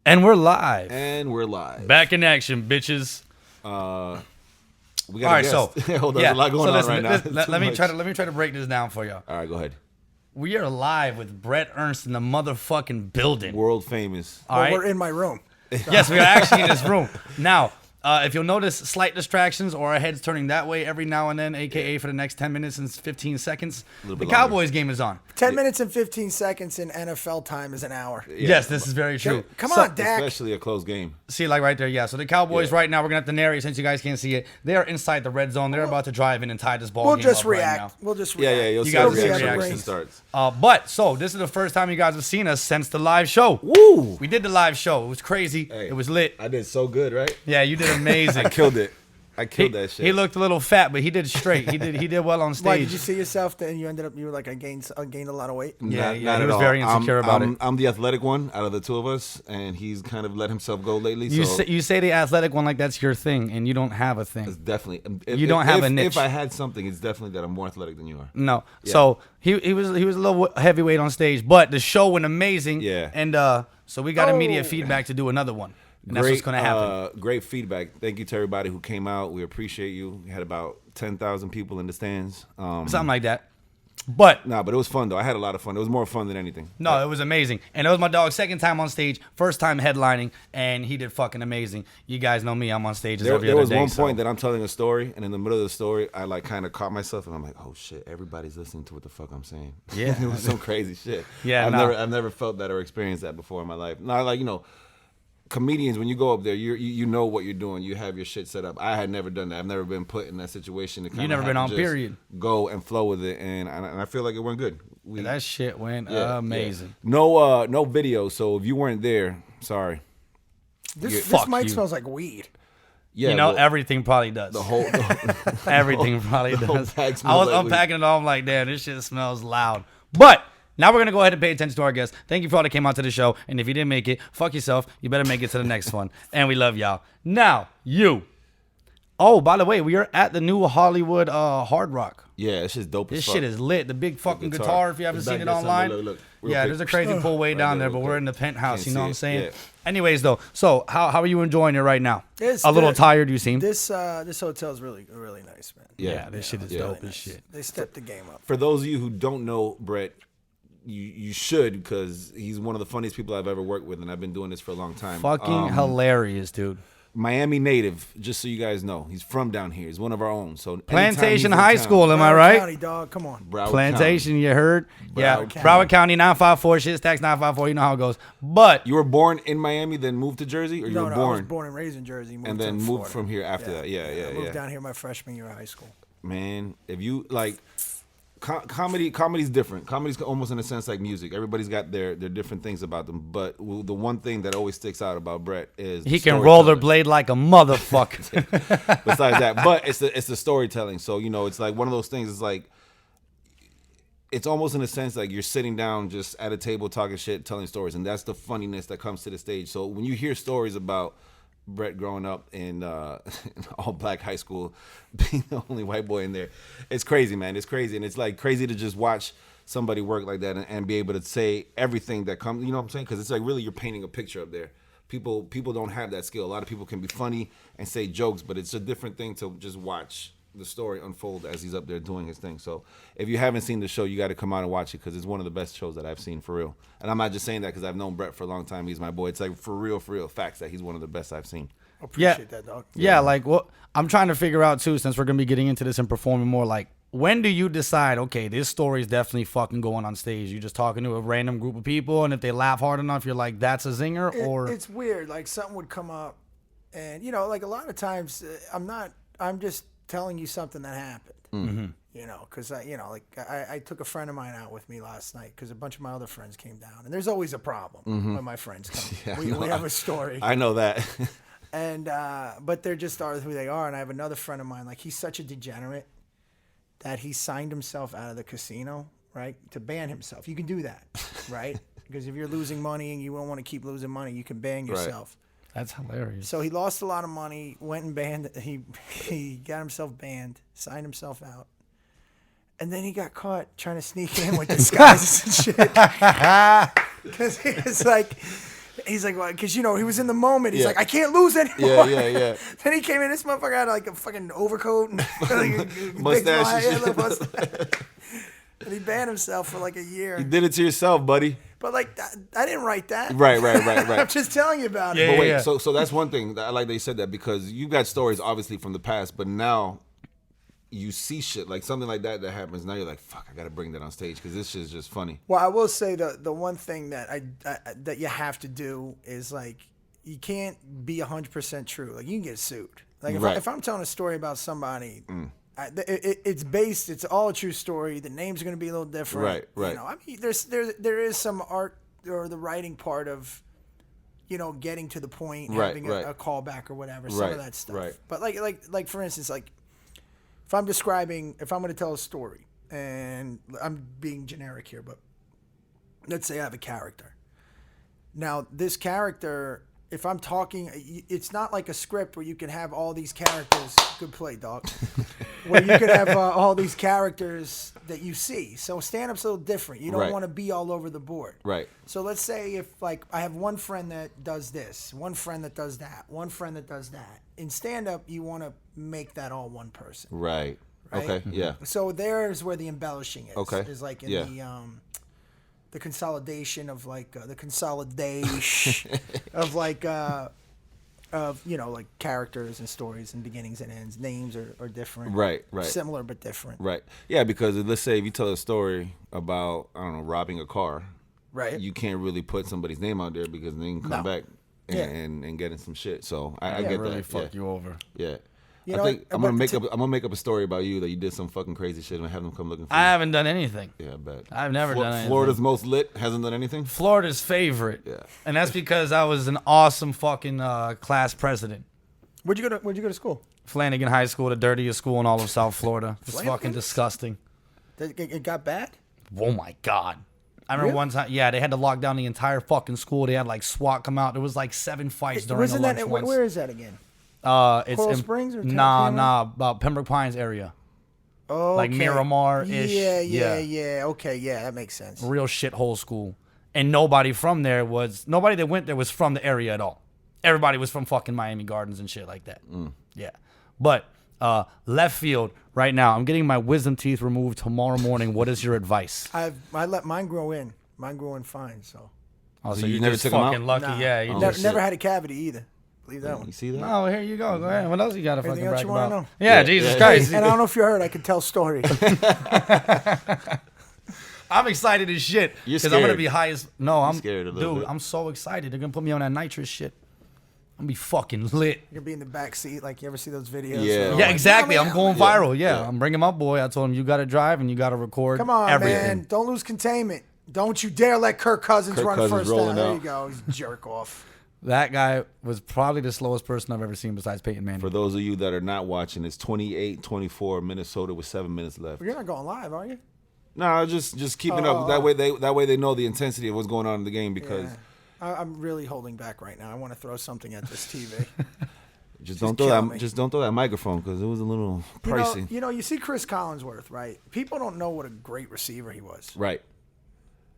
And we're live. Back in action, bitches. We got all right, so hold on, there's a lot going on right now. Let me try to break this down for y'all. All right, go ahead. We are live with Bret Ernst in the motherfucking building. World famous. All right? We're in my room. Yes, we are actually in this room. Now, if you'll notice slight distractions or our heads turning that way every now and then, a.k.a. for the next 10 minutes and 15 seconds, the Cowboys game is on. 10 minutes and 15 seconds in NFL time is an hour. Yeah. Yes, this is very true. Come on, Dak. Especially a close game. See, like right there, yeah. So the Cowboys right now, we're going to have to narrate since you guys can't see it. They are inside the red zone. They're about to drive in and tie this ball We'll game just up react. right now. We'll just react. Yeah, you'll You see guys how will see reaction reaction starts. But, so, this is the first time you guys have seen us since the live show. Woo! We did the live show. It was crazy. Hey, it was lit. I did so good, right? Yeah, you did amazing. I killed it. I killed that shit. He looked a little fat, but he did straight. He did well on stage. Why, did you see yourself and you were like, I gained a lot of weight? Yeah, Not he at was all. very insecure about it. I'm the athletic one out of the two of us, and he's kind of let himself go lately. You say the athletic one like that's your thing, and you don't have a It's thing. definitely You don't have a niche. If I had something, it's definitely that I'm more athletic than you are. No. Yeah. So he was a little heavyweight on stage, but the show went amazing. Yeah. And so we got immediate feedback to do another one. And that's what's going to happen. Great feedback. Thank you to everybody who came out. We appreciate you. We had about 10,000 people in the stands. Something like that. But but it was fun, though. I had a lot of fun. It was more fun than anything. no, it was amazing. And it was my dog's second time on stage, first time headlining, and he did fucking amazing. You guys know me. I'm on stages every There other was day. one point that I'm telling a story, and in the middle of the story, I like kind of caught myself, and I'm like, oh shit, everybody's listening to what the fuck I'm saying. Yeah. It was some crazy shit. Yeah, I've never felt that or experienced that before in my life. No, like, comedians, when you go up there, you know what you're doing. You have your shit set up. I had never done that. I've never been put in that situation. You never been on period. Go and flow with it, and I feel like it went good. That shit went amazing. Yeah. No video. So if you weren't there, sorry. This Fuck mic you. smells like weed. Yeah, Everything probably does. Everything probably does. I was unpacking it all. I'm like, damn, this shit smells loud. But now we're going to go ahead and pay attention to our guests. Thank you for all that came out to the show. And if you didn't make it, fuck yourself. You better make it to the next one. And we love y'all. Now, you. Oh, by the way, we are at the new Hollywood Hardrock. Yeah, this shit's dope as This fuck. shit is lit. The big fucking guitar, if you haven't It's seen back it there somewhere. online. Look, Yeah, there's a crazy pull way down there, but we're in the penthouse. Can't You know what I'm see saying? it. Anyways, though, so how are you enjoying it right now? It's a little good. tired, you seem. This hotel is really nice, man. Yeah, this shit is dope Really as shit. They stepped the game up. For those of you who don't know Bret, you should, because he's one of the funniest people I've ever worked with, and I've been doing this for a long time. Fucking hilarious, dude. Miami native, just so you guys know. He's from down here. He's one of our own. So Plantation High School, am I right? County, dog, come on. Broward Plantation, County. you heard? Broward Yeah, Broward County 954, shit stacks 954, you know how it goes. But You were born in Miami, then moved to Jersey, or you No, were I was born born and raised in Jersey. and then to moved Florida. from here after that? Yeah. I moved down here my freshman year of high school. Man, if you like comedy's different. Comedy's almost in a sense like music. Everybody's got their different things about them, but the one thing that always sticks out about Bret is he the can storytelling. rollerblade like a motherfucker. Besides that, but it's the storytelling. So it's like one of those things. It's like it's almost in a sense like you're sitting down just at a table talking shit, telling stories, and that's the funniness that comes to the stage. So when you hear stories about Bret growing up in all black high school, being the only white boy in there, it's crazy, man. It's crazy, and it's like crazy to just watch somebody work like that and be able to say everything that comes. You know what I'm saying? Because it's like really you're painting a picture up there. People don't have that skill. A lot of people can be funny and say jokes, but it's a different thing to just watch the story unfold as he's up there doing his thing. So if you haven't seen the show, you got to come out and watch it, because it's one of the best shows that I've seen, for real. And I'm not just saying that because I've known Bret for a long time. He's my boy. It's like for real facts that he's one of the best I've seen. Appreciate that, dog. Yeah, like what I'm trying to figure out too, since we're gonna be getting into this and performing more, like when do you decide, okay, this story is definitely fucking going on stage? You just talking to a random group of people, and if they laugh hard enough, you're like, that's a zinger? Or It's weird. Like something would come up, and like a lot of times I'm just telling you something that happened. Mm-hmm. Because I took a friend of mine out with me last night because a bunch of my other friends came down, and there's always a problem when my friends come. Yeah, we have a story. I know that. And but they're just are who they are. And I have another friend of mine, like he's such a degenerate that he signed himself out of the casino, right, to ban himself. You can do that, right? Because if you're losing money and you don't want to keep losing money, you can ban yourself. that's hilarious. So he lost a lot of money, went and banned. He got himself banned, signed himself out, and then he got caught trying to sneak in with disguises and shit. Because he was like. He's like, well, because, he was in the moment. He's like, I can't lose anymore. Yeah. Then he came in, this motherfucker had like a fucking overcoat and mustache and shit. And he banned himself for like a year. You did it to yourself, buddy. But like, I didn't write that. Right. I'm just telling you about it. But wait, so that's one thing. I like that you said that because you got stories obviously from the past, but now you see shit like something like that happens. Now you're like, fuck, I got to bring that on stage because this shit's just funny. Well, I will say the one thing that that you have to do is like, you can't be 100% true. Like, you can get sued. Like if I'm telling a story about somebody, it's all a true story. The names are going to be a little different. Right. I mean, there is some art or the writing part of, getting to the point, having a callback or whatever, some of that stuff. Right. But like for instance, like if I'm going to tell a story, and I'm being generic here, but let's say I have a character. Now, this character, if I'm talking, it's not like a script where you can have all these characters. Good play, dog. Where you could have all these characters that you see. So stand-up's a little different. You don't want to be all over the board. Right. So let's say if like I have one friend that does this, one friend that does that, one friend that does that. In stand-up, you want to make that all one person. Right. Okay. Yeah. So there's where the embellishing is. Okay. Is like in the consolidation of like the consolidation of like like characters and stories and beginnings and ends. Names are different. Right. Similar but different. Right. Yeah, because let's say if you tell a story about, I don't know, robbing a car, right? You can't really put somebody's name out there because then you can come back and get in some shit. So I get really that. Fuck you over. Yeah. I think I'm gonna make up a story about you that you did some fucking crazy shit and have them come looking for you. I haven't done anything. Yeah, I bet. I've never done anything. Florida's most lit hasn't done anything. Florida's favorite. Yeah. And that's because I was an awesome fucking class president. Where'd you go to school? Flanagan High School, the dirtiest school in all of South Florida. It's fucking disgusting. It got bad? Oh my God. I remember one time, they had to lock down the entire fucking school. They had like SWAT come out. There was like 7 fights during the lunch once. Where is that again? It's Coral Springs or about Pembroke Pines area. Oh, like Miramar-ish. Yeah. Okay, that makes sense. Real shithole school. And nobody that went there was from the area at all. Everybody was from fucking Miami Gardens and shit like that. Yeah. But left field right now, I'm getting my wisdom teeth removed tomorrow morning. What is your advice? I let mine grow in. Mine grow in fine, so. Oh, so you never took fucking lucky. Nah. Yeah. You never had a cavity either. Leave that one. You see that? Oh, here you go. Go ahead. What else you got to fucking brag about? Know? Yeah, Jesus Christ. And I don't know if you heard, I can tell stories. I'm excited as shit. Because I'm going to be high as... No, I'm scared a little bit. I'm so excited. They're going to put me on that nitrous shit. I'm going to be fucking lit. You're going to be in the back seat. Like, you ever see those videos? Yeah, exactly. I'm going viral. Yeah. I'm bringing my boy. I told him, you got to drive and you got to record everything. Man. Don't lose containment. Don't you dare let Kirk Cousins run first down. There you go. He's jerk off. That guy was probably the slowest person I've ever seen besides Peyton Manning. For those of you that are not watching, it's 28-24 Minnesota with 7 minutes left. You're not going live, are you? No, just keeping up. That way they know the intensity of what's going on in the game because I'm really holding back right now. I want to throw something at this TV. Just don't throw that microphone because it was a little pricey. You see Chris Collinsworth, right? People don't know what a great receiver he was. Right.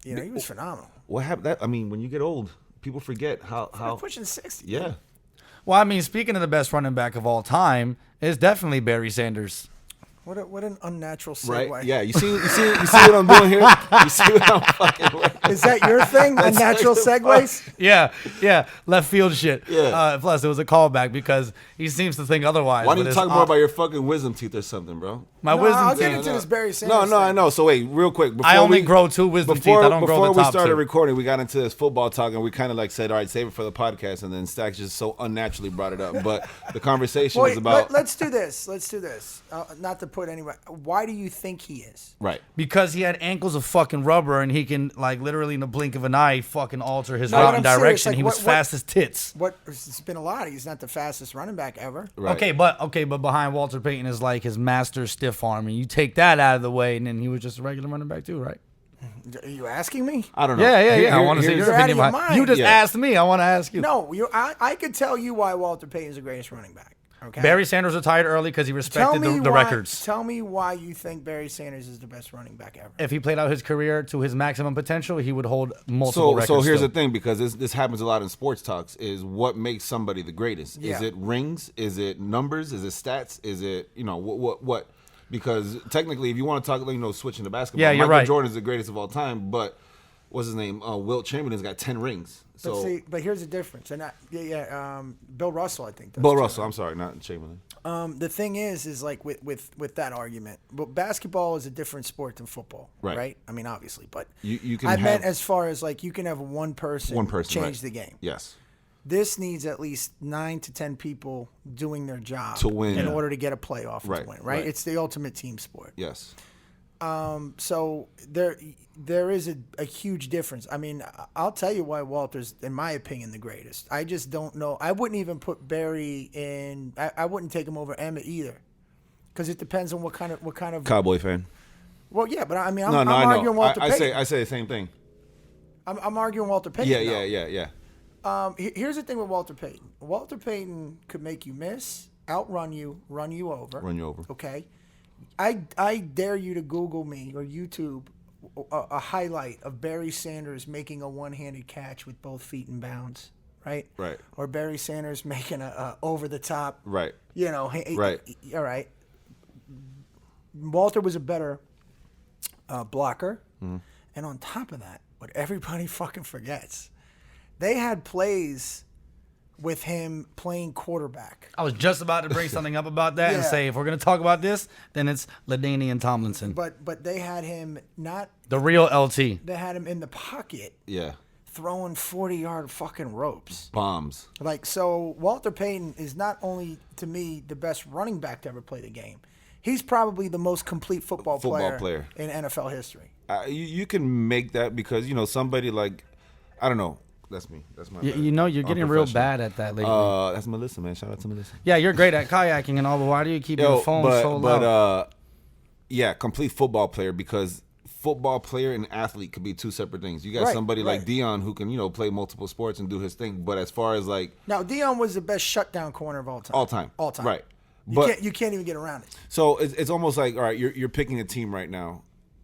He was phenomenal. What happened? When you get old, people forget how pushing 60. Yeah. Well, I mean, speaking of the best running back of all time, it's definitely Barry Sanders. What an unnatural segue. Right? Yeah. You see what I'm doing here? You see what I'm fucking with? Is that your thing? Unnatural segues? Yeah. Left field shit. Yeah. Plus, it was a callback because he seems to think otherwise. Why don't you talk more about your fucking wisdom teeth or something, bro? I'll get into this Barry Sanders. No, I know. So wait, real quick. I only grow 2 wisdom teeth. I don't grow the top 2. Before we started recording, we got into this football talk, and we kind of like said, all right, save it for the podcast, and then Stack just so unnaturally brought it up. But the conversation was about... Let's do this. Not to put anywhere. Why do you think he is? Right. Because he had ankles of fucking rubber, and he can, like, literally in the blink of an eye, fucking alter his route and direction. Like, he was fast as tits. It's been a lot. He's not the fastest running back ever. Right. Okay, but behind Walter Payton is like his master stiff arm, and you take that out of the way, and then he was just a regular running back too, right? Are you asking me? I don't know. Yeah. I want to see your opinion. You just asked me. I want to ask you. No, I could tell you why Walter Payton's the greatest running back. Okay. Barry Sanders retired early because he respected the records. Tell me why you think Barry Sanders is the best running back ever. If he played out his career to his maximum potential, he would hold multiple records. So here's still. the thing, because this happens a lot in sports talks, is what makes somebody the greatest? Yeah. Is it rings? Is it numbers? Is it stats? Is it, what? Because technically, if you want to talk, switching to basketball, yeah, you're Michael right. Jordan is the greatest of all time, but what's his name? Wilt Chamberlain's got 10 rings. So But here's the difference. And Bill Russell, I think. Bill Russell, I'm sorry, not Chamberlain. The thing is like with that argument, but basketball is a different sport than football, right? I mean, obviously, but you can. I meant as far as like you can have one person change right. the game. Yes. This needs at least 9 to 10 people doing their job to win in order to get a playoff to win, right? Right? It's the ultimate team sport. Yes. So there is a huge difference. I mean, I'll tell you why Walter's, in my opinion, the greatest. I just don't know. I wouldn't even put Barry in. I wouldn't take him over Emmett either, because it depends on what kind of Cowboy fan. Well, yeah, but I mean, I'm arguing Walter Payton. I say the same thing. I'm arguing Walter Payton. Yeah. Here's the thing with Walter Payton. Walter Payton could make you miss, outrun you, run you over. Okay. I dare you to Google me or YouTube a highlight of Barry Sanders making a one-handed catch with both feet in bounds, right? Right. Or Barry Sanders making a over the top. Right. Right. All right. Walter was a better blocker, and on top of that, what everybody fucking forgets, they had plays with him playing quarterback. I was just about to bring something up about that and say, if we're going to talk about this, then it's LaDainian Tomlinson. But they had him not... The real LT. They had him in the pocket. Yeah. Throwing 40-yard fucking ropes. Bombs. So Walter Payton is not only, to me, the best running back to ever play the game. He's probably the most complete football player in NFL history. You can make that because, somebody like... I don't know. That's me. That's my bad. You're getting real bad at that lately. That's Melissa, man. Shout out to Melissa. Yeah, you're great at kayaking and all, but why do you keep your phone so loud? But, complete football player, because football player and athlete could be two separate things. You got somebody like Dion who can, play multiple sports and do his thing, but as far as like... Now, Dion was the best shutdown corner of all time. All time. Right. You can't even get around it. So it's almost like, all right, you're picking a team right now.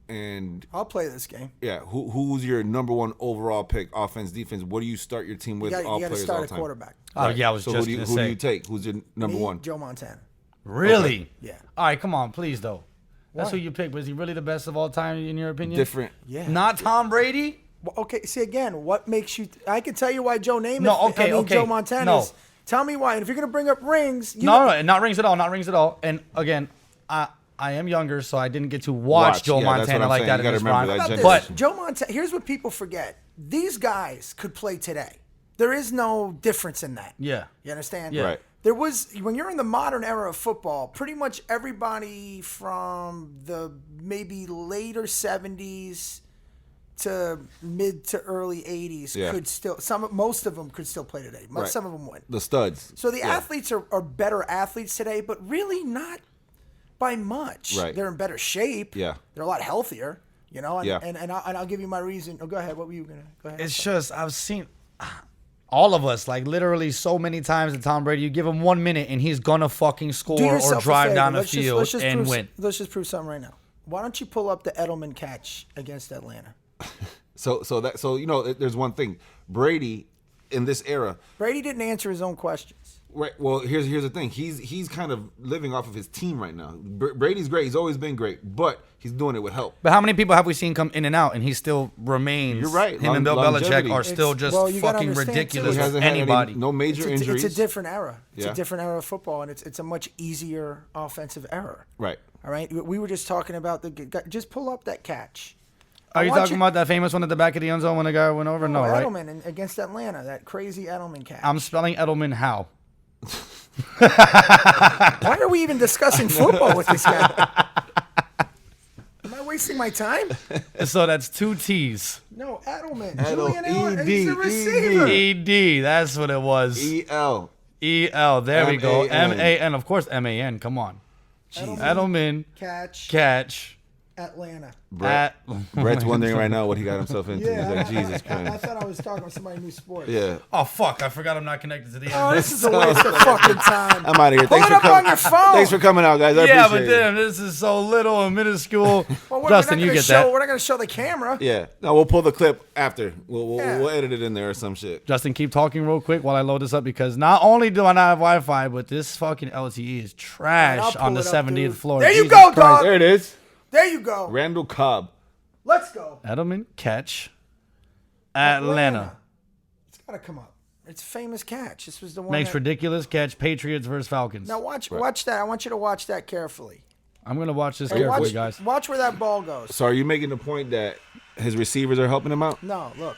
And I'll play this game. Yeah, who's your number one overall pick, offense, defense? What do you start your team with? You got to start all a time? quarterback. Oh yeah, I was so just who do you take? Who's your number one? Joe Montana. Really? Okay. Yeah. All right, come on, please though. That's Why? who you picked. Was he really the best of all time in your opinion? Different. Yeah. Not Tom Brady. Well, okay. See again, what makes you? I can tell you why Joe Namath. Okay. Joe Montana. No. Tell me why. And if you're gonna bring up rings, no, not rings at all. Not rings at all. And again, I am younger, so I didn't get to watch Joe Montana like that in his prime. But Joe Montana, here's what people forget. These guys could play today. There is no difference in that. Yeah. You understand? Yeah. Right. There was, when you're in the modern era of football, pretty much everybody from the maybe later 70s to mid to early 80s could still, most of them could still play today. Some of them would. The studs. So the athletes are better athletes today, but really not by much. Right. They're in better shape. Yeah. They're a lot healthier, and Yeah. I'll give you my reason. Oh, go ahead. What were you going to go ahead? It's just, I've seen all of us, like literally so many times that Tom Brady, you give him 1 minute and he's going to fucking score or drive down the field and win. Let's just prove something right now. Why don't you pull up the Edelman catch against Atlanta? So there's one thing. Brady in this era. Brady didn't answer his own questions. Right. Well, here's the thing. He's kind of living off of his team right now. Brady's great. He's always been great, but he's doing it with help. But how many people have we seen come in and out, and he still remains? You're right. Him and Bill Longevity. Belichick are still just fucking ridiculous. He hasn't Anybody. had no major injuries. It's a different era. It's Yeah. a different era of football, and it's a much easier offensive era. Right. All right. We were just talking about just pull up that catch. Are you talking about that famous one at the back of the end zone when the guy went over? No, right? Edelman against Atlanta, that crazy Edelman catch. I'm spelling Edelman how? Why are we even discussing football with this guy? Am I wasting my time? So that's 2 T's. No, Edelman. Julian Edelman. E-D, He's the receiver. E-D, that's what it was. E-L. E-L, there we go. M-A-N. M-A-N, of course, M-A-N, come on. Jeez. Edelman, Catch. catch. Atlanta. Brett's wondering right now what he got himself into. Yeah, He's like, Jesus Christ. I thought I was talking about somebody who knew sports. Yeah. Oh, fuck. I forgot I'm not connected to the Oh, internet. this is a waste of fucking time. I'm out of here. Pull it up on your phone. Thanks for coming out, guys. I Yeah, appreciate but damn, this is so little and minuscule. Well, Justin, you get that. We're not going to show the camera. Yeah. No, we'll pull the clip after. We'll Yeah. edit it in there or some shit. Justin, keep talking real quick while I load this up because not only do I not have Wi-Fi, but this fucking LTE is trash I'll on the pull it up, 70th dude. floor. There you Jesus go, Christ. dog. There it is. There you go. Randall Cobb. Let's go. Edelman catch. Atlanta. It's got to come up. It's a famous catch. This was the one. Makes ridiculous catch. Patriots versus Falcons. Now watch that. I want you to watch that carefully. I'm going to watch this carefully, guys. Watch where that ball goes. So are you making the point that his receivers are helping him out? No, look.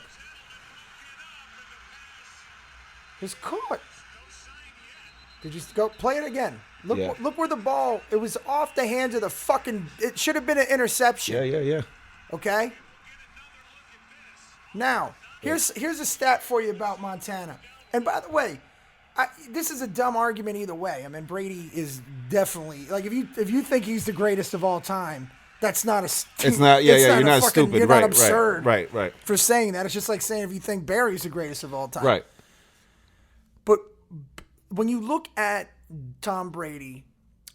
He's caught. Did you go play it again? Look, Yeah. look where the ball. It was off the hands of the fucking. It should have been an interception. Yeah. Okay. Now, here's a stat for you about Montana. And by the way, this is a dumb argument either way. I mean, Brady is definitely like if you think he's the greatest of all time, that's not a. It's not. Yeah. You're not fucking, stupid. You're Right. not absurd. Right. For saying that, it's just like saying if you think Barry's the greatest of all time. Right. But when you look at Tom Brady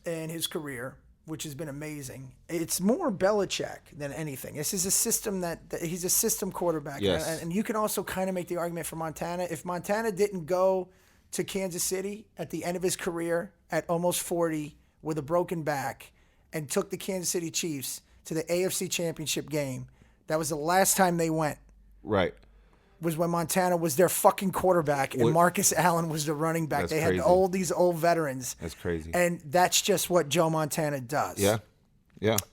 and his career, which has been amazing, it's more Belichick than anything. This is a system that he's a system quarterback. Yes. And you can also kind of make the argument for Montana. If Montana didn't go to Kansas City at the end of his career at almost 40 with a broken back and took the Kansas City Chiefs to the AFC Championship game, that was the last time they went. Right. Was when Montana was their fucking quarterback and Marcus Allen was the running back. That's they crazy. had these old veterans. That's crazy. And that's just what Joe Montana does. Yeah.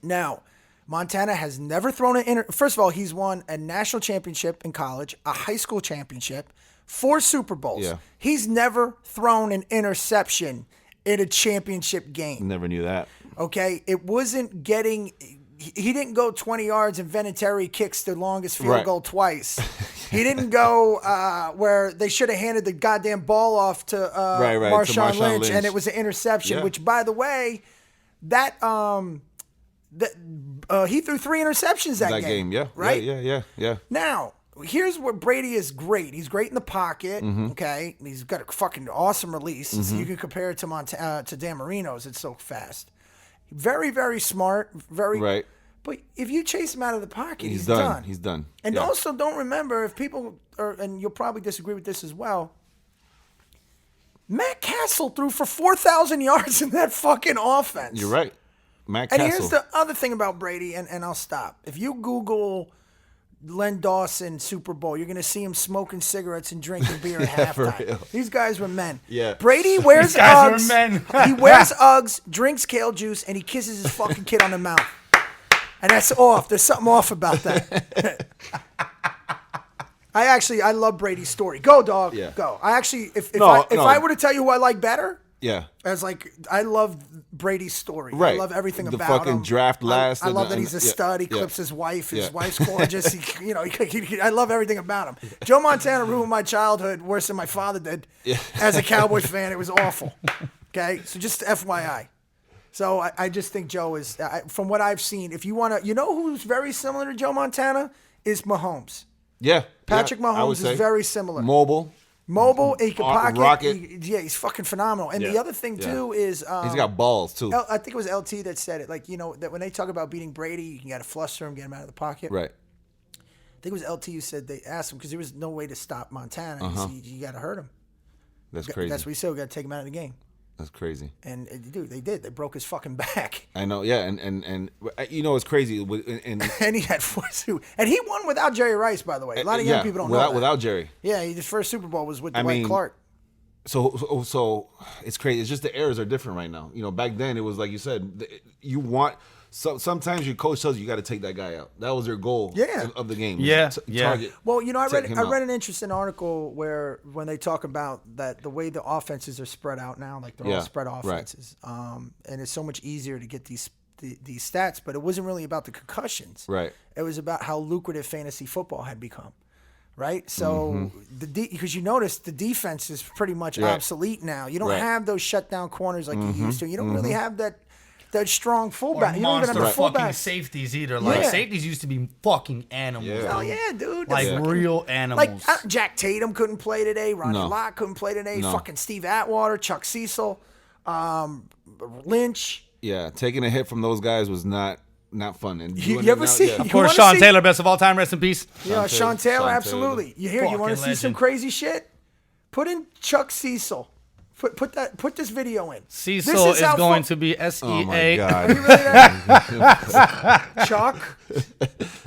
Now, Montana has never thrown first of all, he's won a national championship in college, a high school championship, 4 Super Bowls. Yeah. He's never thrown an interception in a championship game. Never knew that. Okay? It wasn't getting... He didn't go 20 yards and Vinatieri kicks the longest field goal twice. He didn't go where they should have handed the goddamn ball off to Marshawn Lynch, and it was an interception. Which, by the way, he threw 3 interceptions that game. Yeah, right. Yeah. Now, here's where Brady is great. He's great in the pocket. Mm-hmm. Okay, he's got a fucking awesome release. So you can compare it to Dan Marino's. It's so fast. Very, very smart. Very right. But if you chase him out of the pocket, he's done. done. He's done. And also don't remember, if people and you'll probably disagree with this as well, Matt Castle threw for 4,000 yards in that fucking offense. You're right. Matt And Castle. here's the other thing about Brady, and I'll stop. If you Google Len Dawson Super Bowl, you're going to see him smoking cigarettes and drinking beer at halftime. These guys were men. Yeah. Brady wears These guys Uggs. were men. He wears Uggs, drinks kale juice, and he kisses his fucking kid on the mouth. And that's off. There's something off about that. I love Brady's story. Go, dog. Yeah. Go. If I were to tell you who I like better, I love Brady's story. Right. I love everything the about him. The fucking draft last. I love that he's a stud. He clips his wife. His wife's gorgeous. I love everything about him. Joe Montana ruined my childhood worse than my father did. Yeah. As a Cowboys fan, it was awful. Okay, so just FYI. So I just think Joe is, from what I've seen, if you want to, who's very similar to Joe Montana is Mahomes. Yeah. Patrick Mahomes is very similar. Mobile, he can pocket. Rocket. He's fucking phenomenal. And the other thing, too, is... he's got balls, too. I think it was LT that said it. Like, that when they talk about beating Brady, you got to fluster him, get him out of the pocket. Right. I think it was LT who said they asked him, because there was no way to stop Montana. You got to hurt him. That's crazy. That's what he said. We got to take him out of the game. That's crazy. And dude, they did. They broke his fucking back. I know. Yeah, and it's crazy. And he had 4-2, and he won without Jerry Rice. By the way, a lot of young people don't know that. Without Jerry. Yeah, his first Super Bowl was with Dwight Clark. So it's crazy. It's just the eras are different right now. Back then it was like you said. You want. So sometimes your coach tells you got to take that guy out. That was their goal of the game. Target. Well, I read an interesting article where when they talk about that the way the offenses are spread out now, like they're all spread offenses, and it's so much easier to get these stats. But it wasn't really about the concussions. Right. It was about how lucrative fantasy football had become. Right. So because you notice the defense is pretty much obsolete now. You don't have those shutdown corners like you used to. You don't really have that that strong fullback. Or You don't even have monster the fucking fullback. safeties either. Like Yeah. safeties used to be fucking animals. Yeah. Hell yeah, dude. Like That's real like animals. Jack Tatum couldn't play today. Ronnie No. Lott couldn't play today. No. Fucking Steve Atwater, Chuck Cecil, Lynch. Yeah, taking a hit from those guys was not fun. And You doing it ever now- see- yeah. Of You course, wanna Sean see- Taylor, best of all time, rest in peace. Yeah, Sean Taylor, Taylor. absolutely. You hear? You want to Fucking see some legend. crazy shit? Put in Chuck Cecil. Put this video in. Cecil This is how going fu- to be Oh my SEA. Are you god! ready to- Chuck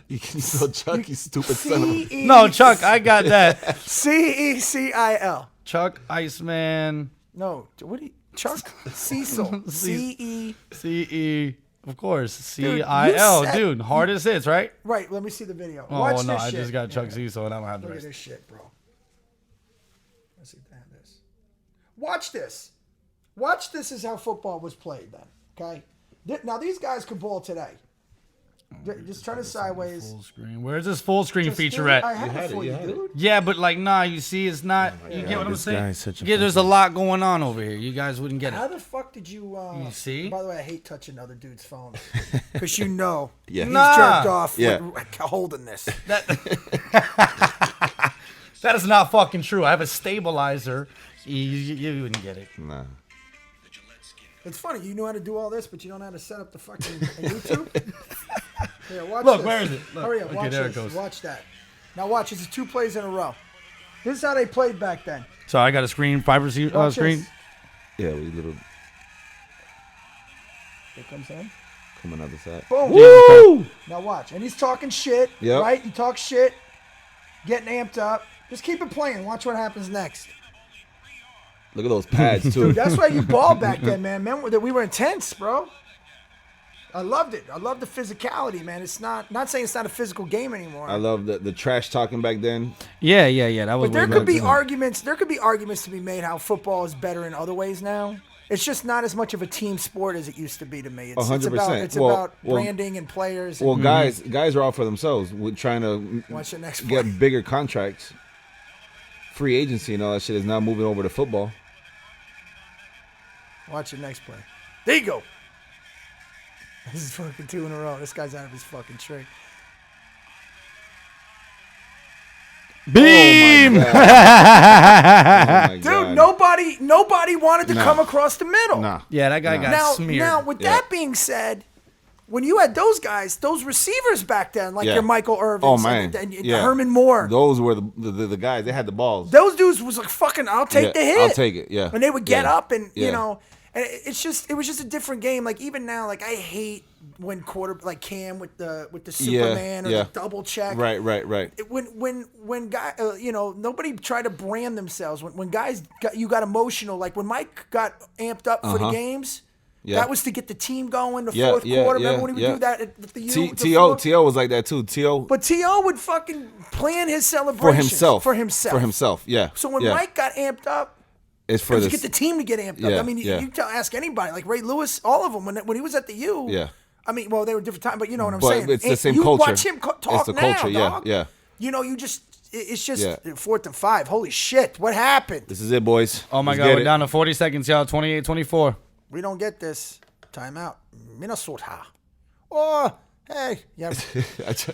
You can spell Chuck, you stupid son of a. C-E- No, Chuck, I got that. C-E-C-I-L. Chuck Iceman No, what do you? Chuck Cecil. C-E. CE. Of course, you CIL, said- dude. Hardest hits, right? Right. Let me see the video. Oh Watch no, this I shit. just got Chuck Cecil, and I don't have the Look at rest. this shit, bro. Let's see if they have this. Watch this. Watch this is how football was played then. Okay. Now these guys could ball today. Just turn it sideways. Full screen. Where's this full screen Just feature do it. at? I have had it it, for you you, had it. dude. Yeah, but like, nah, you see, it's not. You get what I'm this saying? guy is such a Yeah, there's a lot going on over here. You guys wouldn't get How it. the fuck did you? You see? By the way, I hate touching other dudes' phones because you know Yeah. he's Nah. jerked off Yeah. with holding this. That is not fucking true. I have a stabilizer. You wouldn't get it. Nah. It's funny, you know how to do all this, but you don't know how to set up the fucking YouTube. Here, watch Look, this. where is it? Look. Hurry up, Okay, watch there it this. goes. Watch that. Now watch, this is 2 plays in a row. This is how they played back then. So I got a screen, privacy Watch screen. this. Yeah, we little Here comes him. coming out the side. Boom. Woo! Now watch, and he's talking shit, Yep. right? He talks shit, getting amped up. Just keep it playing. Watch what happens next. Look at those pads too. Dude, that's why you balled back then, man. Remember, we were intense, bro. I loved it. I love the physicality, man. It's not saying it's not a physical game anymore. I love the trash talking back then. Yeah. That was. But there way could back be then. arguments. There could be arguments to be made how football is better in other ways now. It's just not as much of a team sport as it used to be to me. It's 100%. It's Well- about well- branding and players. Well, and guys are out for themselves. We're trying to watch the next get play. bigger contracts. Free agency and all that shit is now moving over to football. Watch the next play. There you go. This is fucking 2 in a row. This guy's out of his fucking trick. Beam. Oh my Dude, God. nobody wanted to Nah. come across the middle. Nah. Yeah, that guy Nah. got Now, smeared. with Yeah. that being said, when you had those guys, those receivers back then, like Yeah. your Michael Irvins Oh man. and Yeah. Herman Moore, Those were the guys. They had the balls. those dudes was like, fucking, I'll take Yeah, the hit. I'll take it. Yeah. And they would get Yeah. up and, you Yeah. know, and it was just a different game. Like even now, like I hate when like Cam with the Superman or yeah. the double check. Right. When guy, you know, nobody tried to brand themselves. When guys got emotional, like when Mike got amped up for the games, Yeah. that was to get the team going. The Yeah, fourth yeah, quarter. yeah, Remember when he would yeah. do that at the U? the T.O. fourth- T.O. was like that too. T.O. But T.O. would fucking plan his for celebrations himself. For himself. For himself. Yeah. So when yeah. Mike got amped up, it's it for was the to get the team to get amped up. Yeah, I mean, yeah. you ask anybody, like Ray Lewis, all of them when he was at the U. Yeah. I mean, well, they were different times, but you know what I'm But saying. it's the And same you culture. Watch him talk It's the now, culture, yeah, dog. yeah. You know, it's just Yeah. 4th and 5. Holy shit, what happened? This is it, boys. Oh my Let's God, get we're it. down to 40 seconds, y'all. 28-24. We don't get this. Timeout. Minnesota. Oh, hey. Yeah.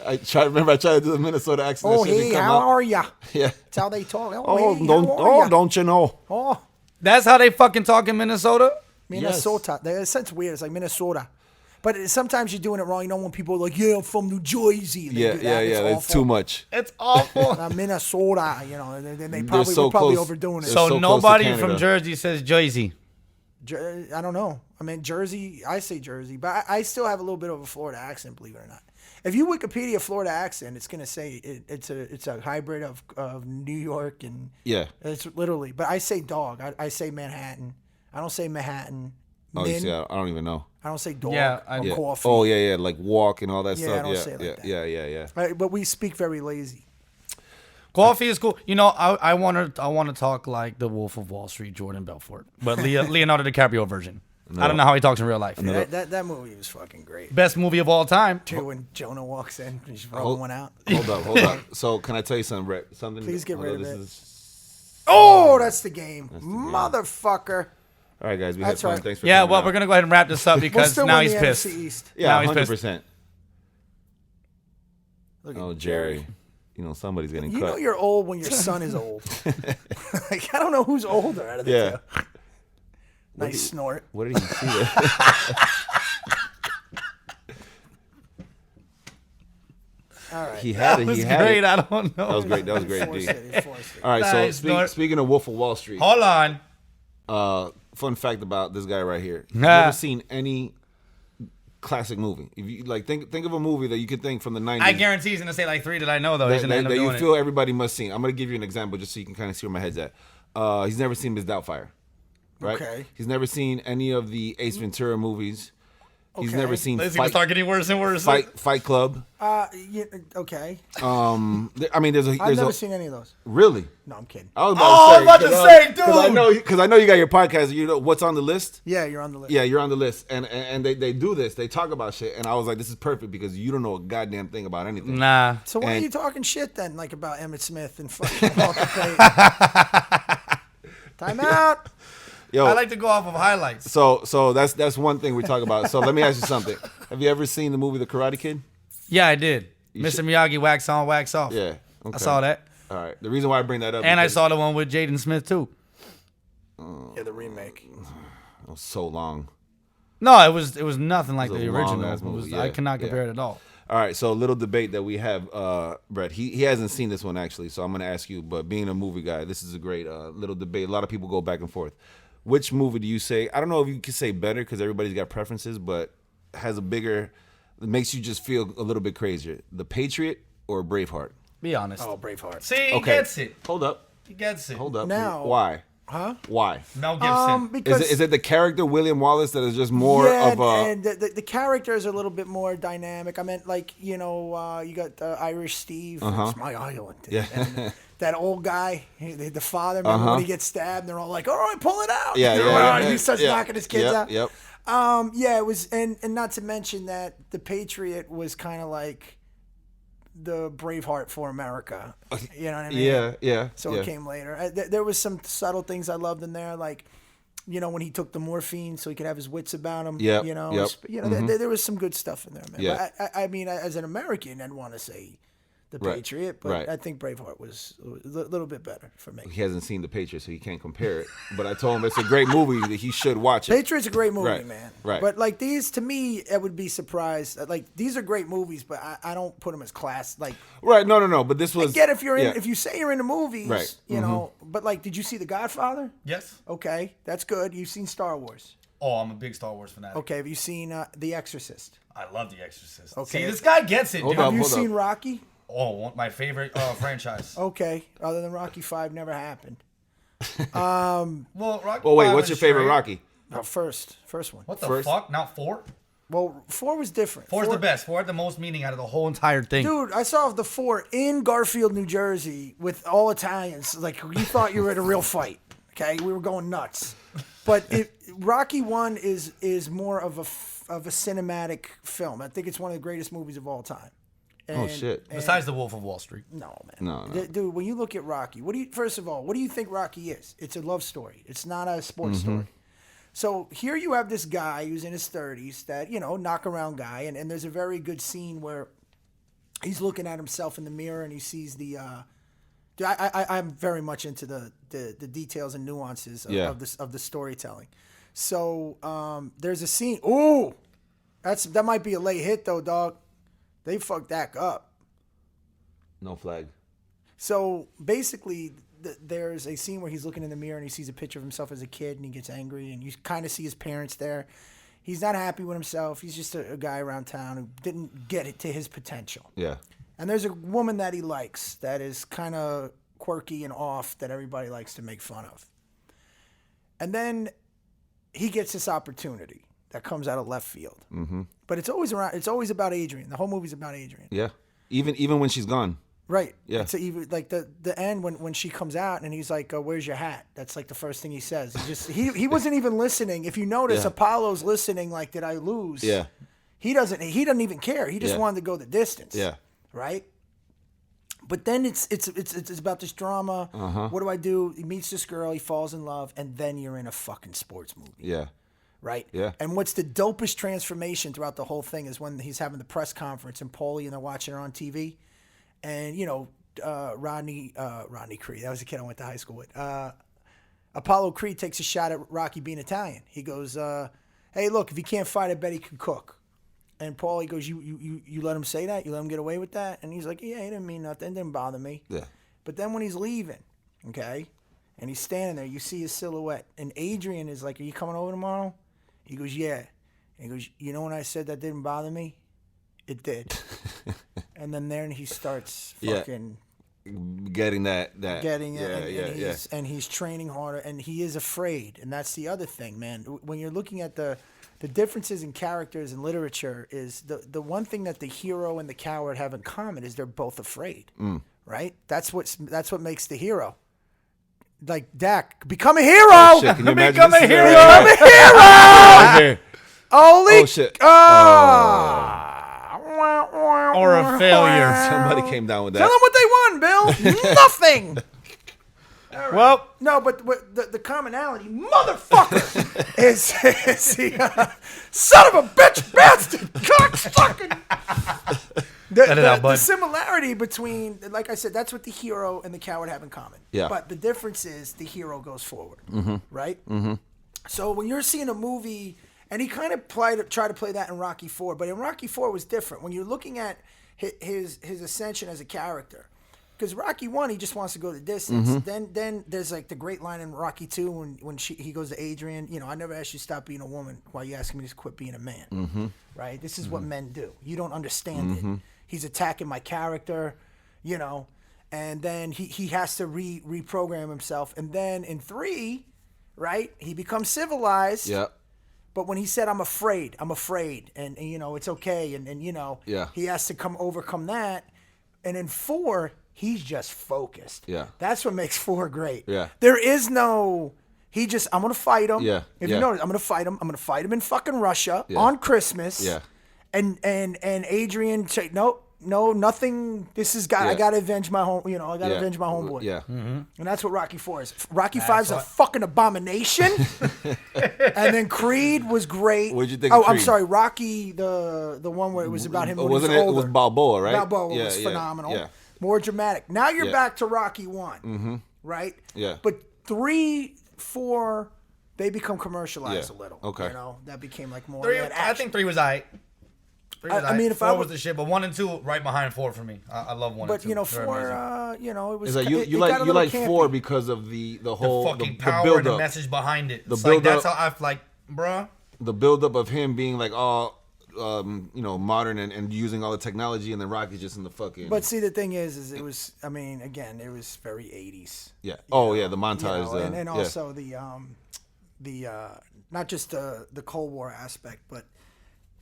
I tried to do the Minnesota accent. Oh, That shit hey, didn't come how out. are ya? Yeah. That's how they talk. Oh, Oh, hey, don't, how are ya? don't you know? Oh, That's how they fucking talk in Minnesota. Minnesota. It sounds weird. It's like Minnesota. But sometimes you're doing it wrong. You know when people are like, yeah, I'm from New Jersey. And they Yeah, do that. yeah, It's yeah. That's awful. too much. It's awful. Minnesota, you know, and they They're probably so were probably close. overdoing it. They're So so close to nobody Canada. from Jersey says Jersey. I don't know. I mean, Jersey, I say Jersey, but I still have a little bit of a Florida accent, believe it or not. If you Wikipedia Florida accent, it's gonna say it's a hybrid of New York and Yeah. it's literally. But I say dog. I say Manhattan. I don't say Manhattan. Oh, you Min. see, I don't even know. I don't say dog Yeah, or Yeah. coffee. Oh, yeah. Like walk and all that Yeah, stuff. I don't Yeah, say it like yeah, that. Right, but we speak very lazy. Coffee is cool. You know, I want to talk like the Wolf of Wall Street, Jordan Belfort, but Leonardo DiCaprio version. I don't know how he talks in real life. That movie was fucking great. Best movie of all time. Too, when Jonah walks in, he's rolling Hold- one out. Hold up. So, can I tell you something, Brett? Something. Please get hold rid on, of this it. is- Oh, that's the game. Motherfucker. All right, guys. We had fun. right. Thanks for Yeah, coming well, out. we're going to go ahead and wrap this up because still now win he's the pissed. NFC East. Yeah, Now he's 100%. Look at Oh, Jerry. You know, somebody's getting You cut. know you're old when your son is old. Like, I don't know who's older out of the two. Nice snort. What did he see there? All right. He had it. That was He had great. it. I don't know. That was great. That was He great, forced D. it, he forced it. All right, Nice, so Snort. speaking of Wolf of Wall Street, Hold on. fun fact about this guy right here. You've Ah. never seen any classic movie. If you like, think of a movie that you could think from the 90s. I guarantee he's going to say like 3 that I know, though. He's going to end up that you doing feel everybody must see. I'm going to give you an example just so you can kind of see where my head's at. He's never seen Ms. Doubtfire, right? Okay. He's never seen any of the Ace Ventura movies. He's Okay. never seen It's going to start getting worse and worse. Fight Club. Yeah, okay. I mean, there's I've never seen any of those. really. No, I'm kidding. I was I was about to say, dude. Because I know you got your podcast. You know what's on the list. Yeah, you're on the list. Yeah, you're on the list, and they do this. They talk about shit, and I was like, this is perfect because you don't know a goddamn thing about anything. Nah. So why are And- you talking shit then, like about Emmett Smith and fucking Walter Payton? Time out. Yo, I like to go off of highlights. so that's one thing we talk about. So let me ask you something. Have you ever seen the movie The Karate Kid? Yeah, I did. Mr. should- Miyagi, wax on, wax off. Yeah, I okay. saw that. All right. The reason why I bring that up, And I because saw the one with Jaden Smith, too. Yeah, the remake. it was so long. No, it was nothing like It was the a original. long-ass It was, movie, I yeah, cannot yeah. compare it at all. All right, so a little debate that we have, Brett. He hasn't seen this one actually, so I'm gonna ask you. But being a movie guy, this is a great little debate. A lot of people go back and forth. Which movie do you say? I don't know if you could say better because everybody's got preferences, but has a bigger, makes you just feel a little bit crazier. The Patriot or Braveheart? Be honest. Oh, Braveheart. See, he Okay. gets it. Hold up. He gets it. Hold up. Now- Why? Huh? Why? Mel Gibson. Because Is it the character William Wallace that is just more of a? and the characters are a little bit more dynamic. I meant like you got Irish Steve. It's my island. Yeah. And that old guy, the father. Remember when he gets stabbed? They're all like, "All right, pull it out." Yeah, You know, yeah, and yeah, he starts yeah. knocking his kids Yep, out. Yep. Yeah, it was, and not to mention that the Patriot was kind of like the Braveheart for America. You know what I mean? Yeah. So yeah. it came later. There was some subtle things I loved in there, like when he took the morphine so he could have his wits about him. Yep, Yep. yep. There was some good stuff in there, man. Yeah. But I mean, as an American, I'd want to say the Right, Patriot, but right. I think Braveheart was a little bit better for me. He hasn't seen The Patriot, so he can't compare it. But I told him it's a great movie that he should watch it. Patriot's a great movie, Right, man. right. But like these, to me, I would be surprised. Like these are great movies, but I don't put them as class. Like Right? No. But this was. I get if you're in, yeah. if you say you're into movies, Right. you know. But like, did you see The Godfather? Yes. Okay, that's good. You've seen Star Wars. Oh, I'm a big Star Wars fanatic. Okay, have you seen The Exorcist? I love The Exorcist. Okay. See, this guy gets it, Hold dude. up. Have you hold seen Rocky? Oh, my favorite franchise. Okay, other than Rocky 5 never happened. Well, Rocky. Well, wait. 5 What's is your favorite straight. Rocky? First one. What the First? fuck? Not 4? Well, 4 was different. 4's the best. 4 had the most meaning out of the whole entire thing. Dude, I saw the 4 in Garfield, New Jersey, with all Italians. Like you thought you were at a real fight. Okay, we were going nuts. But Rocky 1 is more of a cinematic film. I think it's one of the greatest movies of all time. Oh shit. Besides The Wolf of Wall Street. No, man. No. Dude, when you look at Rocky, first of all, what do you think Rocky is? It's a love story. It's not a sports story. So here you have this guy who's in his 30s that, knock around guy. And there's a very good scene where he's looking at himself in the mirror and he sees the, I'm very much into the details and nuances of the storytelling. So there's a scene. Ooh, that might be a late hit though, dog. They fucked that up. No flag. So basically, there's a scene where he's looking in the mirror and he sees a picture of himself as a kid and he gets angry and you kind of see his parents there. He's not happy with himself. He's just a guy around town who didn't get it to his potential. Yeah. And there's a woman that he likes that is kind of quirky and off that everybody likes to make fun of. And then he gets this opportunity that comes out of left field. Mm-hmm. But it's always about Adrian. The whole movie's about Adrian. Yeah. Even when she's gone. Right. Yeah. It's even like the end when she comes out and he's like, "Where's your hat?" That's like the first thing he says. He wasn't even listening. If you notice, Yeah. Apollo's listening. Like, did I lose? Yeah. He doesn't even care. He just Yeah. wanted to go the distance. Yeah. Right. But then it's about this drama. What do I do? He meets this girl, he falls in love, and then you're in a fucking sports movie. Yeah. Right? Yeah. And what's the dopest transformation throughout the whole thing is when he's having the press conference and Paulie and they're watching her on TV. And, you know, Rodney Creed, that was the kid I went to high school with. Apollo Creed takes a shot at Rocky being Italian. He goes, hey, look, if he can't fight, I bet he can cook. And Paulie goes, you let him say that? You let him get away with that? And he's like, yeah, he didn't mean nothing. It didn't bother me. Yeah. But then when he's leaving, okay, and he's standing there, you see his silhouette. And Adrian is like, are you coming over tomorrow? He goes, yeah. And he goes, you know when I said that didn't bother me? It did. And then he starts fucking... Getting that. Getting it. And he's training harder, and he is afraid. And that's the other thing, man. When you're looking at the differences in characters in literature is the one thing that the hero and the coward have in common is they're both afraid, right? That's what makes the hero. Like Dak, become a hero. Oh, shit. Can you imagine become a this? hero. Become a hero. Holy oh shit! Or a failure. Somebody came down with that. Tell them what they won, Bill. Nothing. Right. Well, no, but the commonality, motherfucker, is the son of a bitch, bastard, cocksucking. The similarity between, like I said, that's what the hero and the coward have in common. Yeah. But the difference is the hero goes forward, right? Mm-hmm. So when you're seeing a movie, and he kind of tried to play that in Rocky IV, but in Rocky IV it was different. When you're looking at his ascension as a character. Because Rocky 1, he just wants to go the distance. Then there's like the great line in Rocky 2 when he goes to Adrian, you know, I never asked you to stop being a woman. Why are you asking me to quit being a man? Right? This is what men do. You don't understand it. He's attacking my character, you know, and then he has to reprogram himself. And then in 3, right, he becomes civilized. Yep. But when he said, I'm afraid, and you know, it's okay, and you know, he has to overcome that. And in 4, he's just focused. Yeah. That's what makes 4 great. Yeah. There is no, I'm going to fight him. Yeah. If you notice, I'm going to fight him. I'm going to fight him in fucking Russia on Christmas. Yeah. And Adrian say, no, nothing. This is I got to avenge my home, you know, I got to avenge my homeboy. Yeah. And that's what Rocky 4 is. Rocky 5 is a fucking abomination. And then Creed was great. What did you think of Creed? I'm sorry, Rocky, the one where it was about him when he was older. It was Balboa, right? Balboa was phenomenal. Yeah. More dramatic. Now you're back to Rocky 1, right? Yeah. But 3, 4, they become commercialized a little. Okay. You know, that became like more. I think 3 was aight. I mean, if 4 was the shit, but 1 and 2 right behind 4 for me. I love 1 and 2. But you know, 4, you know, it was. Like you like 4 because of the whole fucking power and the message behind it. It's like that's how I like, bruh. The buildup of him being like all, you know, modern and using all the technology, and then Rocky's just in the fucking. But see, the thing is it was. I mean, again, it was very 80s. Yeah. Oh yeah, the montage, you know, and also the not just the Cold War aspect, but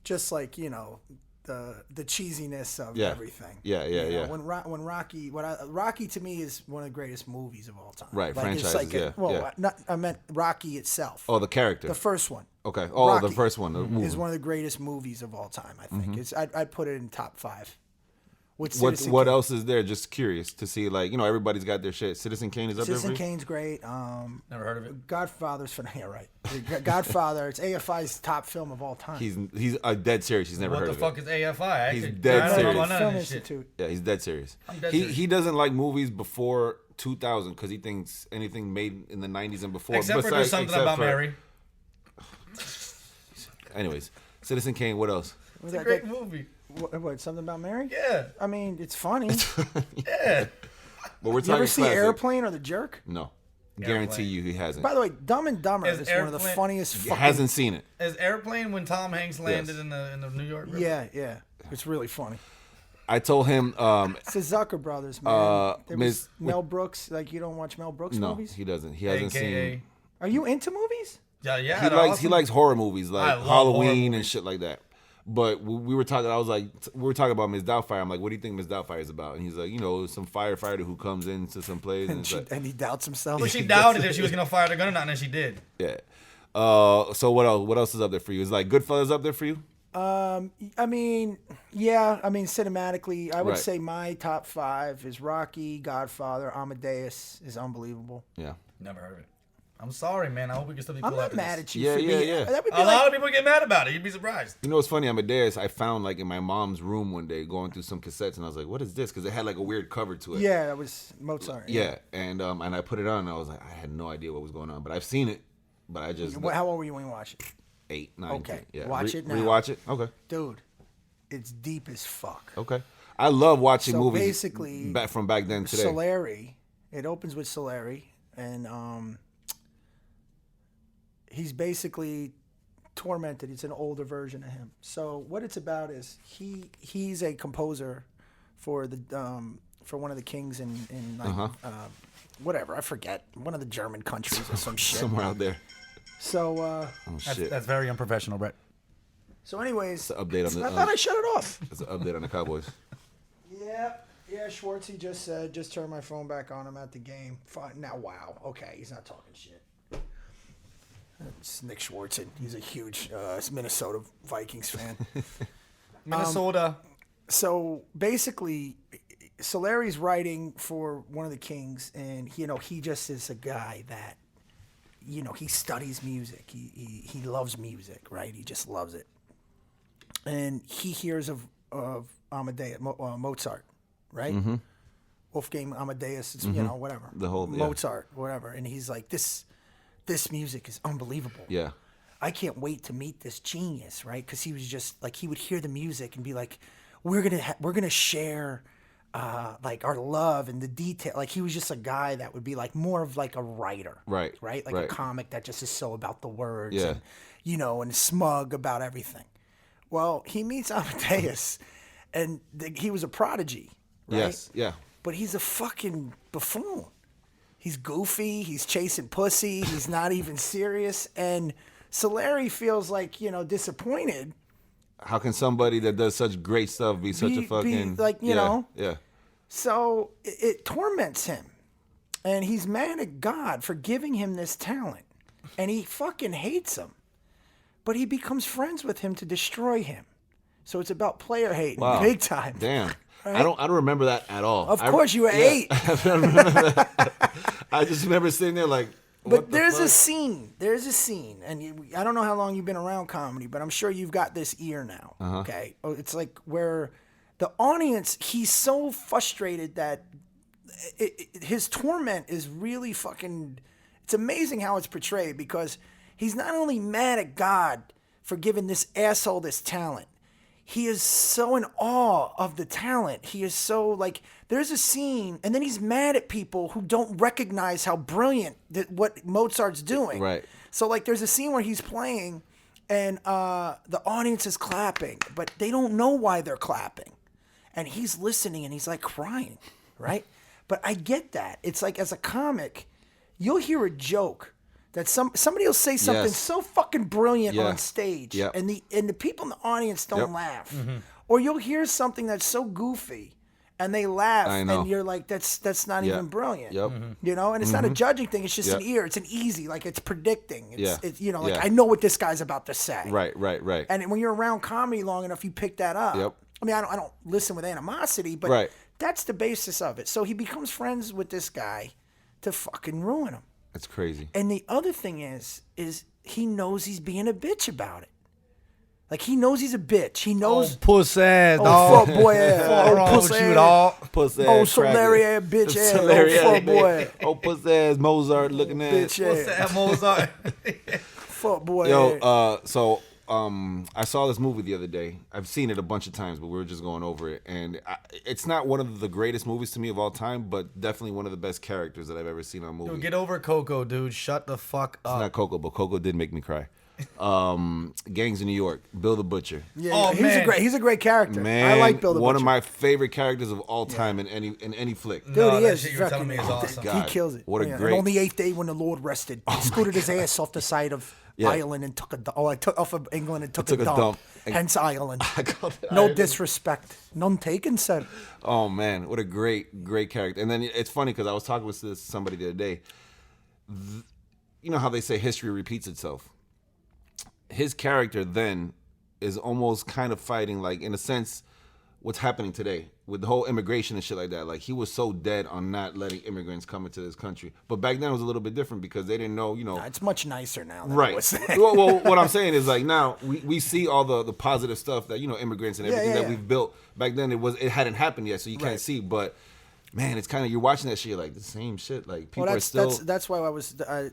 just like, you know, the cheesiness of everything. Yeah. When Rocky, Rocky to me is one of the greatest movies of all time. Right, like franchises. I meant Rocky itself. Oh, the character. The first one. Okay. Oh, Rocky the first one. is one of the greatest movies of all time. I think I'd put it in top 5. What else is there? Just curious to see, like, you know, everybody's got their shit. Citizen Kane is up there for you? Citizen Kane's great. Never heard of it. Godfather's phenomenal. Yeah, right. Godfather. It's AFI's top film of all time. He's dead serious. He's never heard of it. What the fuck is AFI? He's dead serious. Film Institute. Yeah, he's dead serious. He doesn't like movies before 2000 because he thinks anything made in the 90s and before. Except for There's Something About Mary. Anyways, Citizen Kane. What else? It's a great movie. What, Something About Mary? Yeah. I mean, it's funny. Yeah. But we're talking you ever see classic. Airplane or The Jerk? No. Guarantee you he hasn't. By the way, Dumb and Dumber is one of the funniest fucking... hasn't seen it. Is Airplane when Tom Hanks landed in the New York River? Yeah. It's really funny. I told him... it's the Zucker brothers, man. Mel Brooks. Like, you don't watch Mel Brooks movies? No, he doesn't. He hasn't seen... Are you into movies? Yeah. He likes horror movies, like Halloween and shit like that. But we were talking. We were talking about Miss Doubtfire. I'm like, what do you think Miss Doubtfire is about? And he's like, you know, some firefighter who comes into some place and he doubts himself. Well, she doubted if she was gonna fire the gun or not, and then she did. Yeah. So what else? What else is up there for you? Is like Goodfellas up there for you? I mean, yeah. I mean, cinematically, I would Right. say my top 5 is Rocky, Godfather, Amadeus is unbelievable. Yeah. Never heard of it. I'm sorry, man. I hope we can still be I'm cool not after mad this. at you Yeah, for yeah, being. yeah. That would be A like, lot of people get mad about it. You'd be surprised. You know what's funny? Amadeus, I found like in my mom's room one day going through some cassettes, and I was like, "What is this?" Because it had like a weird cover to it. yeah, that was Mozart. Yeah, and I put it on, and I was like, I had no idea what was going on, but I've seen it, but I just How old were you when you watched it? 8, 9. Okay, 10. Yeah. watch it now. Rewatch it. Okay. Dude, it's deep as fuck. Okay. I love watching So movies basically, back from back then today. Solari. It opens with Solari, and he's basically tormented. It's an older version of him. So what it's about is he's a composer for the for one of the kings in like whatever, I forget, one of the German countries or some shit. Somewhere out there. So Oh shit. That's very unprofessional, Brett. so anyways, It's an update on the. I thought I shut it off. It's an update on the Cowboys. Yeah, Schwartzy just said, just turned my phone back on. I'm at the game. Fine. Now, wow. Okay, he's not talking shit. It's Nick Schwartzen. He's a huge Minnesota Vikings fan. Minnesota. So basically, Solari's writing for one of the Kings, and he just is a guy that, he studies music. He loves music, right? He just loves it. And he hears of Amadeus, Mozart, right? Mm-hmm. Wolfgang Amadeus, it's, whatever. The whole Mozart, whatever. And he's like, this music is unbelievable. Yeah. I can't wait to meet this genius, right? Because he was just like, he would hear the music and be like, we're gonna share like our love and the detail. Like he was just a guy that would be like more of like a writer, Right. Like right. a comic that just is so about the words, Yeah. and and smug about everything. Well, he meets Amadeus, and he was a prodigy, right? Yes. Yeah. But he's a fucking buffoon. He's goofy. He's chasing pussy. He's not even serious. And Solari feels like, disappointed. How can somebody that does such great stuff be such a fucking like, you know? Yeah. So it torments him. And he's mad at God for giving him this talent. And he fucking hates him. But he becomes friends with him to destroy him. So it's about player hating, Wow. big time. Damn. Right? I don't remember that at all. Of course, you were 8. I don't remember that. I just remember sitting there like. But there's a scene. There's a scene, and I don't know how long you've been around comedy, but I'm sure you've got this ear now. Okay, it's like where the audience, he's so frustrated that his torment is really fucking. It's amazing how it's portrayed because he's not only mad at God for giving this asshole this talent. He is so in awe of the talent. He is so like, there's a scene, and then he's mad at people who don't recognize how brilliant what Mozart's doing. Right. So like, there's a scene where he's playing, and the audience is clapping, but they don't know why they're clapping, and he's listening, and he's like crying, right? But I get that. It's like as a comic, you'll hear a joke. That somebody will say something so fucking brilliant on stage, and the people in the audience don't laugh, or you'll hear something that's so goofy, and they laugh, and you're like, that's not even brilliant, and it's not a judging thing; it's just an ear, it's an easy, like it's predicting, it's I know what this guy's about to say, right, and when you're around comedy long enough, you pick that up. I mean, I don't listen with animosity, but that's the basis of it. So he becomes friends with this guy to fucking ruin him. That's crazy. And the other thing is he knows he's being a bitch about it. Like he knows he's a bitch. He knows. Oh, puss ass, oh, dog. fuck boy ass. Oh, puss ass. Dog. Puss ass. Oh, Solari ass, bitch ass. Oh, fuck boy. Oh, puss ass Mozart looking at. Bitch Puss ass. ass Mozart. Fuck boy. Yo, I saw this movie the other day. I've seen it a bunch of times, but we were just going over it. And it's not one of the greatest movies to me of all time, but definitely one of the best characters that I've ever seen on a movie. Dude, get over Coco, dude. Shut the fuck up. It's not Coco, but Coco did make me cry. Gangs of New York, Bill the Butcher. Yeah, he's a great character. Man, I like Bill the Butcher. One of my favorite characters of all time in any flick. Dude, No, he that is. shit you were telling me is awesome. God, He kills it. what a And great- on the 8th day when the Lord rested, he scooted his ass off the side of Ireland and took a dump. Oh, I took off of England and took a dump. Hence Ireland. No disrespect. None taken, sir. Oh man, what a great character. And then it's funny because I was talking with somebody the other day. You know how they say history repeats itself. His character then is almost kind of fighting, like, in a sense, what's happening today with the whole immigration and shit like that. Like, he was so dead on not letting immigrants come into this country. But back then it was a little bit different because they didn't know, It's much nicer now than right. it was then. well, what I'm saying is, like, now we see all the positive stuff that, immigrants and everything that we've built. Back then it hadn't happened yet, so you can't see. But man, it's kind of, you're watching that shit, you're like, the same shit. Like, people are still. That's why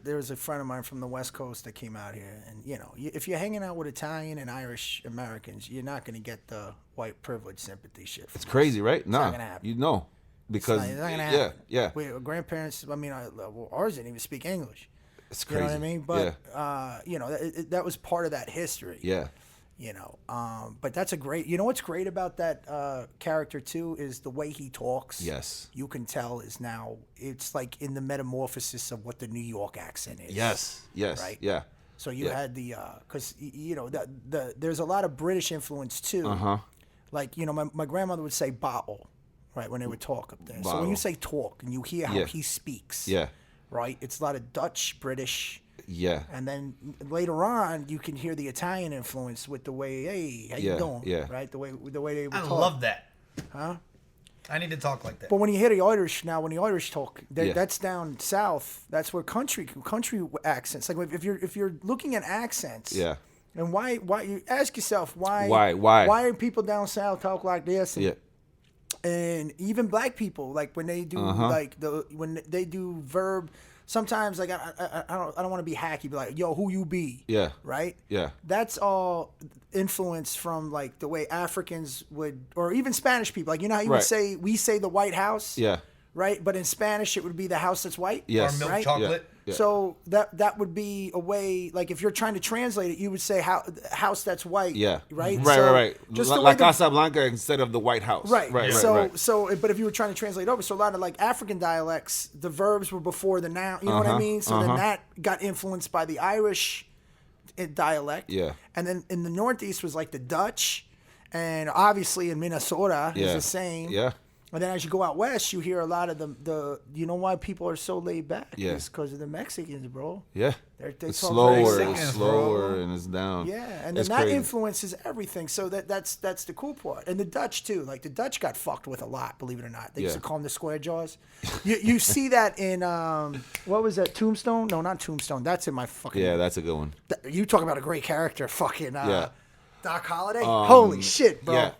there was a friend of mine from the West Coast that came out here, and if you're hanging out with Italian and Irish Americans, you're not going to get the white privilege sympathy shit. It's crazy, right? It's not gonna happen. Because it's not gonna happen. Yeah. Grandparents. I mean, ours didn't even speak English. It's crazy. You know what I mean? But that was part of that history. Yeah. But that's a great. You know what's great about that character too is the way he talks. Yes. You can tell it's like in the metamorphosis of what the New York accent is. Yes. Right. Yeah. So you had because there's a lot of British influence too. Like my grandmother would say bottle, right, when they would talk up there. Bottle. So when you say talk and you hear how he speaks, right, it's a lot of Dutch, British. Yeah. And then later on, you can hear the Italian influence with the way, hey, how you doing? Yeah. Right? The way they would talk. I love that. Huh? I need to talk like that. But when you hear the Irish now, when the Irish talk, that's down south. That's where country accents. Like if you're looking at accents. Yeah. And why you ask yourself why are people down south talk like this? And, and even black people, like when they do when they do verb. Sometimes, like I don't want to be hacky, but like, yo, who you be? Yeah. Right? Yeah. That's all influence from like the way Africans would, or even Spanish people. Like, how you would say, we say the White House. Yeah. Right? But in Spanish, it would be the house that's white. Yes. Or milk right? chocolate. Yeah. So that would be a way, like if you're trying to translate it, you would say house that's white. Yeah. Right? Right. Just La Casablanca instead of the White House. Right. Right. So, but if you were trying to translate over, so a lot of like African dialects, the verbs were before the noun. You know what I mean? So then that got influenced by the Irish dialect. Yeah. And then in the Northeast was like the Dutch, and obviously in Minnesota is the same. Yeah. And then as you go out west, you hear a lot of the you know why people are so laid back? Yeah. It's because of the Mexicans, bro. Yeah. They It's talk slower, very it's fast, slower, bro. and it's down. Yeah, and then It's that crazy. influences everything. So that's the cool part. And the Dutch too. Like the Dutch got fucked with a lot, believe it or not. They used to call them the square jaws. You see that in what was that? Tombstone? No, not Tombstone. That's in my fucking. Yeah, that's a good one. You talk about a great character, fucking Doc Holliday. Um, Holy shit, bro. Yeah.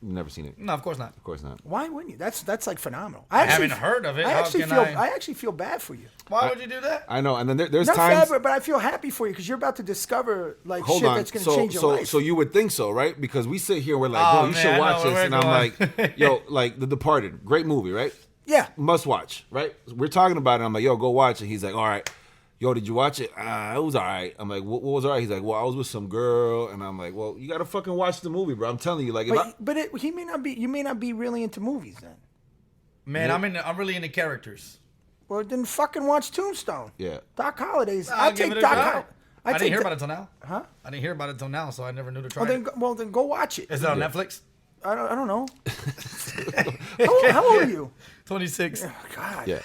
Never seen it. No, of course not. Of course not. Why wouldn't you? That's like phenomenal. I haven't heard of it. I How actually can feel I- I actually feel bad for you. Why would you do that? I know, and then there's Not times. bad, but I feel happy for you because you're about to discover like Hold shit on. that's going to change your life. So you would think so, right? Because we sit here, we're like, Oh, bro, you man, should I watch know this, where and we're I'm going. like, yo, like The Departed, great movie, right? Yeah. Must watch, right? We're talking about it. I'm like, yo, go watch it. He's like, all right. Yo, did you watch it? It was all right. I'm like, what was all right? He's like, well, I was with some girl, and I'm like, well, you gotta fucking watch the movie, bro. I'm telling you, like, He may not be. You may not be really into movies then. Man, I'm really into characters. Well, then fucking watch Tombstone. Yeah. Doc Holliday's. I'll I give take it a Doc. try. I didn't hear Doc- about it till now. Huh? I didn't hear about it till now, so I never knew to try it. Then go watch it. Is it on Netflix? I don't know. how old are you? 26. Oh, God. yeah,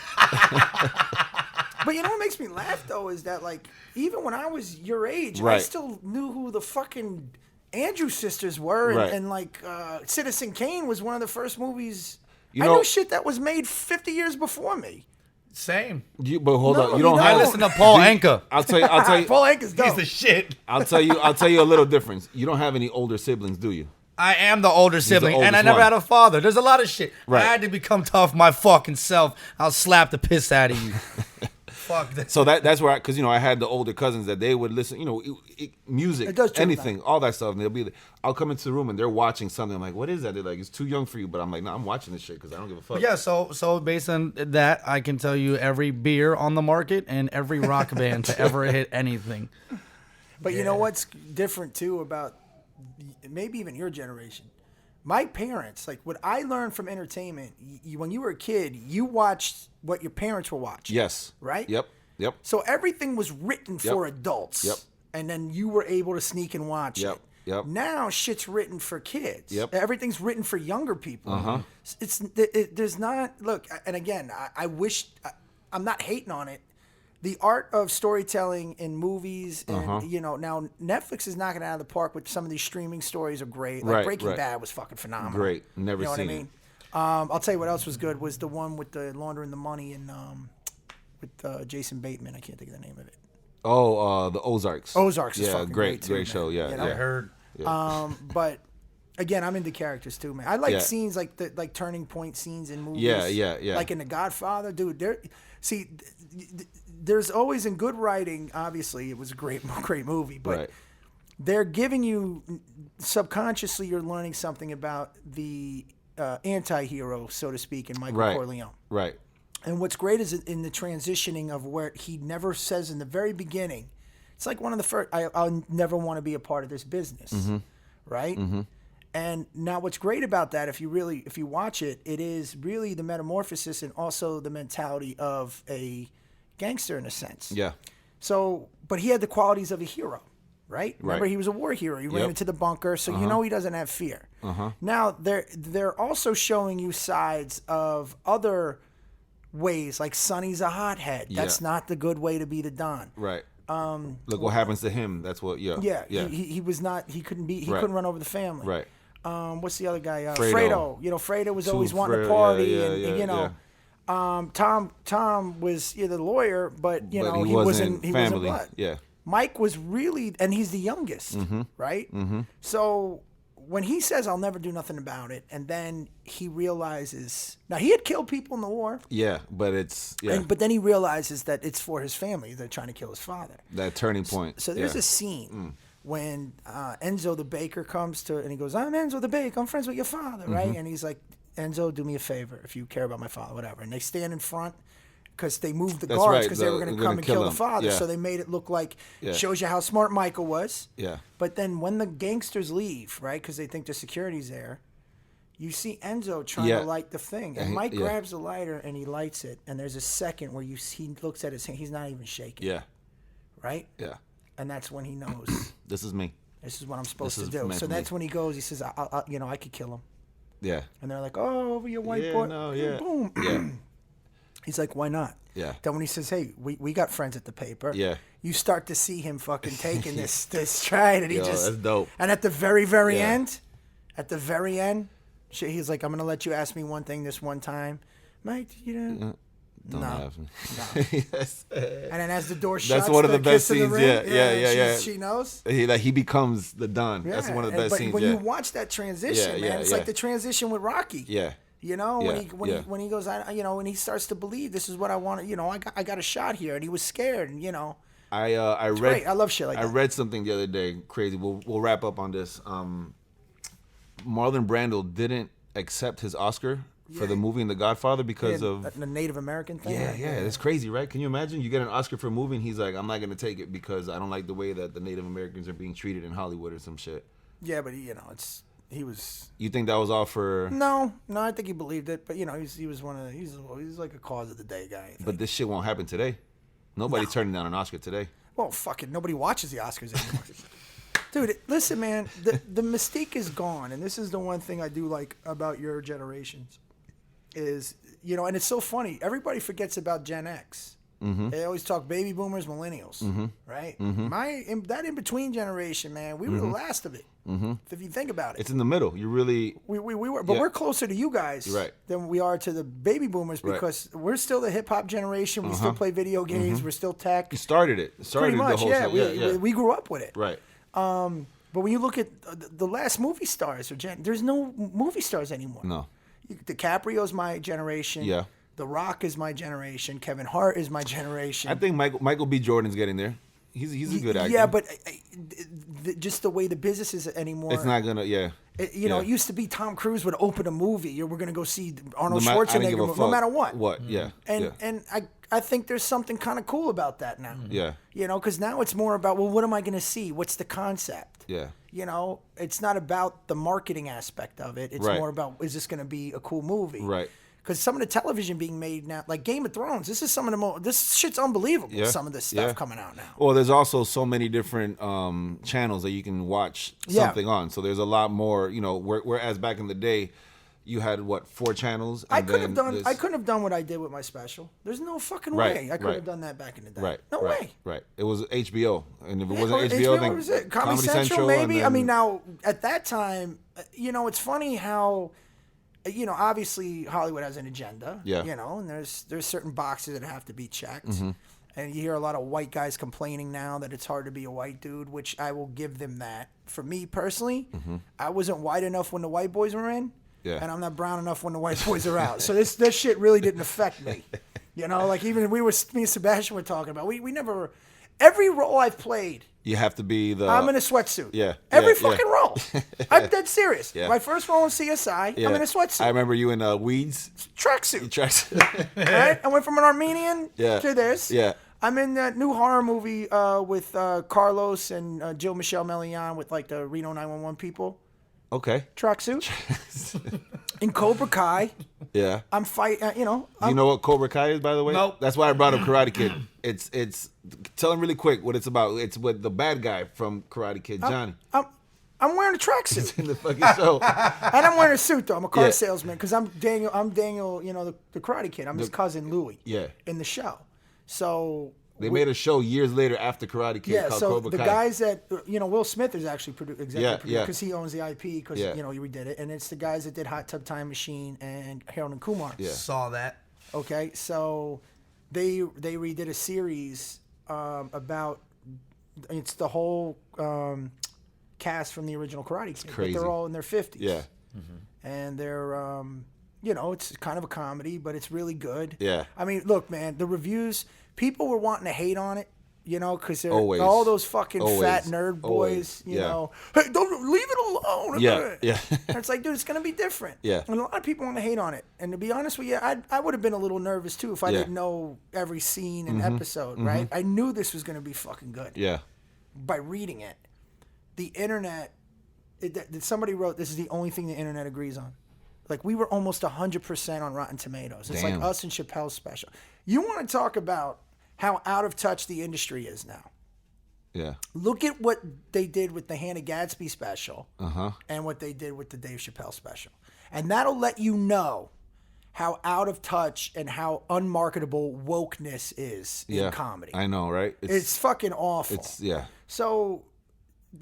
But you know what makes me laugh though is that like even when I was your age, I Right. still knew who the fucking Andrews sisters were, and, Right. and like Citizen Kane was one of the first movies. You I know- knew shit that was made 50 years before me. Same. but hold No, on, you you don't don't. have. I listen to Paul Anka. I'll tell you. Paul Anka's dope. He's the shit. I'll tell you a little difference. You don't have any older siblings, do you? I am the older sibling, and I oldest never one. had a father. There's a lot of shit. Right. I had to become tough my fucking self. I'll slap the piss out of you. Fuck that. So that's where, because I had the older cousins that they would listen, music, It does change anything, all that stuff, and they'll be. I'll come into the room and they're watching something. I'm like, what is that? They're like, it's too young for you, but I'm like, no, I'm watching this shit because I don't give a fuck. Yeah, so based on that, I can tell you every beer on the market and every rock band to ever hit anything. But you know what's different too about maybe even your generation? My parents, like what I learned from entertainment, when you were a kid, you watched what your parents were watching. Yes. Right? Yep. So everything was written for adults. Yep. And then you were able to sneak and watch Yep. it. Yep. Now shit's written for kids. Yep. Everything's written for younger people. Uh-huh. There's not, look, and again, I wish, I'm not hating on it. the art of storytelling in movies, and now Netflix is knocking it out of the park with some of these streaming stories are great. Like Breaking Bad was fucking phenomenal. Great, never you know seen what I mean? it. I'll tell you what else was good was the one with the laundering the money and with Jason Bateman. I can't think of the name of it. Oh, the Ozarks. Ozarks is fucking great too, great show. Yeah, you know? I heard. Yeah. But again, I'm into characters too, man. I like scenes like turning point scenes in movies. Yeah. Like in The Godfather, dude. There's always in good writing. Obviously, it was a great movie, but they're giving you subconsciously. You're learning something about the anti-hero, so to speak, in Michael Corleone. Right. And what's great is in the transitioning of where he never says in the very beginning. It's like one of the first. I'll never want to be a part of this business, right? Mm-hmm. And now, what's great about that, if you watch it, it is really the metamorphosis and also the mentality of a gangster in a sense. Yeah. So, but he had the qualities of a hero, right? Remember, he was a war hero. He ran into the bunker, so you know he doesn't have fear. Now, they're also showing you sides of other ways, like Sonny's a hothead. That's not the good way to be the Don. Right. Look what happens to him. That's what. Yeah. He was not. He couldn't be. He couldn't run over the family. Right. What's the other guy? Fredo. Fredo was always wanting to party, yeah. Tom was the lawyer, but he wasn't blood. Yeah. Mike was really, and he's the youngest, right? Mm-hmm. So when he says, "I'll never do nothing about it," and then he realizes, now he had killed people in the war. Yeah, but but then he realizes that it's for his family. They're trying to kill his father. That turning point. So there's a scene when Enzo the baker comes to, and he goes, "I'm Enzo the baker. I'm friends with your father," right? And he's like, "Enzo, do me a favor if you care about my father, whatever." And they stand in front because they moved the guards because they were going to come and kill the father. So they made it look like, shows you how smart Michael was. Yeah. But then when the gangsters leave, right, because they think the security's there, you see Enzo trying to light the thing. And Mike grabs the lighter and he lights it. And there's a second where he looks at his hand. He's not even shaking. Yeah. Right? Yeah. And that's when he knows. This is me. This is what I'm supposed to do. So that's when he goes. He says, I could kill him. Yeah. And they're like, "Oh, over your white boy." No, yeah. Boom. Yeah. He's like, "Why not?" Yeah. Then when he says, "Hey, we got friends at the paper," you start to see him fucking taking this stride, and that's dope. And at the very end, he's like, "I'm gonna let you ask me one thing this one time, Mike. Don't have me. No. Yes. And then as the door shuts, that's one of the best scenes. Yeah. She knows. He becomes the Don. Yeah. That's one of the best scenes. But when you watch that transition, man, it's like the transition with Rocky. Yeah. When he goes, when he starts to believe this is what I want. I got a shot here, and he was scared, and I read. Great. I love shit like that. I read something the other day. Crazy. We'll wrap up on this. Marlon Brando didn't accept his Oscar for the movie in The Godfather because of the Native American thing. Yeah, that's crazy, right? Can you imagine? You get an Oscar for a movie, and he's like, "I'm not gonna take it because I don't like the way that the Native Americans are being treated in Hollywood or some shit." Yeah, but he was. You think that was all for? No, I think he believed it, but he was one of he's like a cause of the day guy. But this shit won't happen today. Nobody's turning down an Oscar today. Well, fuck it, nobody watches the Oscars anymore. Dude, listen, man, the mystique is gone, and this is the one thing I do like about your generations. Is and it's so funny. Everybody forgets about Gen X. Mm-hmm. They always talk baby boomers, millennials, right? Mm-hmm. That in between generation, man, we were the last of it. Mm-hmm. If you think about it, it's in the middle. You really we were, but we're closer to you guys than we are to the baby boomers because we're still the hip hop generation. We still play video games. We're still tech. You started it. Pretty much, the whole thing. We grew up with it. Right. But when you look at the last movie stars, there's no movie stars anymore. No. DiCaprio's my generation. Yeah. The Rock is my generation. Kevin Hart is my generation. I think Michael B. Jordan's getting there. He's a good actor. Yeah, but just the way the business is anymore. It's not gonna. It used to be Tom Cruise would open a movie. We're gonna go see Arnold Schwarzenegger, no matter what. What? Yeah. And I think there's something kind of cool about that now. Yeah. Because now it's more about, well, what am I gonna see? What's the concept? Yeah. It's not about the marketing aspect of it. It's more about, is this gonna be a cool movie? Right. Because some of the television being made now, like Game of Thrones, this shit's unbelievable. Yeah. Some of this stuff coming out now. Well, there's also so many different channels that you can watch something on. So there's a lot more, whereas back in the day, you had what 4 channels. And I couldn't have done what I did with my special. There's no fucking way I could have done that back in the day. No way. Right. It was HBO, and if it wasn't HBO, then was it? Comedy Central maybe. I mean, now at that time, it's funny how, obviously Hollywood has an agenda. Yeah. And there's certain boxes that have to be checked. Mm-hmm. And you hear a lot of white guys complaining now that it's hard to be a white dude, which I will give them that. For me personally, I wasn't white enough when the white boys were in, and I'm not brown enough when the white boys are out. So this shit really didn't affect me. Like even me and Sebastian were talking about, we never, every role I've played, you have to be I'm in a sweatsuit. Yeah. Every fucking role. I'm dead serious. Yeah. My first role in CSI, I'm in a sweatsuit. I remember you in Weeds. Tracksuit. Right? I went from an Armenian to this. Yeah. I'm in that new horror movie with Carlos and Jill Michelle Melian with like the Reno 911 people. Okay. Tracksuit. In Cobra Kai. Yeah. I'm fighting, you know what Cobra Kai is, by the way? Nope. That's why I brought up Karate Kid. It's tell him really quick what it's about. It's with the bad guy from Karate Kid, Johnny. I'm wearing a tracksuit. In the fucking show. And I'm wearing a suit, though. I'm a car salesman because I'm Daniel, the Karate Kid. I'm his cousin, Louie. Yeah. In the show. So they made a show years later after Karate Kid called Cobra Kai. The guys that Will Smith is actually executive producer because he owns the IP because he redid it, and it's the guys that did Hot Tub Time Machine and Harold and Kumar. Yeah. Saw that. Okay, so they redid a series about it's the whole cast from the original Karate Kid. Crazy. But they're all in their 50s. Yeah. And they're it's kind of a comedy, but it's really good. Yeah. I mean, look, man, the reviews, people were wanting to hate on it, because they're Always. all those fucking fat nerd Always. boys, hey, don't leave it alone. Yeah. And it's like, dude, it's going to be different. Yeah. And a lot of people want to hate on it. And to be honest with you, I would have been a little nervous too if I didn't know every scene and episode, right? I knew this was going to be fucking good. Yeah. By reading it. The internet, somebody wrote, this is the only thing the internet agrees on. Like, we were almost 100% on Rotten Tomatoes. It's like us and Chappelle's special. You want to talk about how out of touch the industry is now. Yeah. Look at what they did with the Hannah Gadsby special and what they did with the Dave Chappelle special. And that'll let you know how out of touch and how unmarketable wokeness is in comedy. I know, right? It's fucking awful. Yeah. So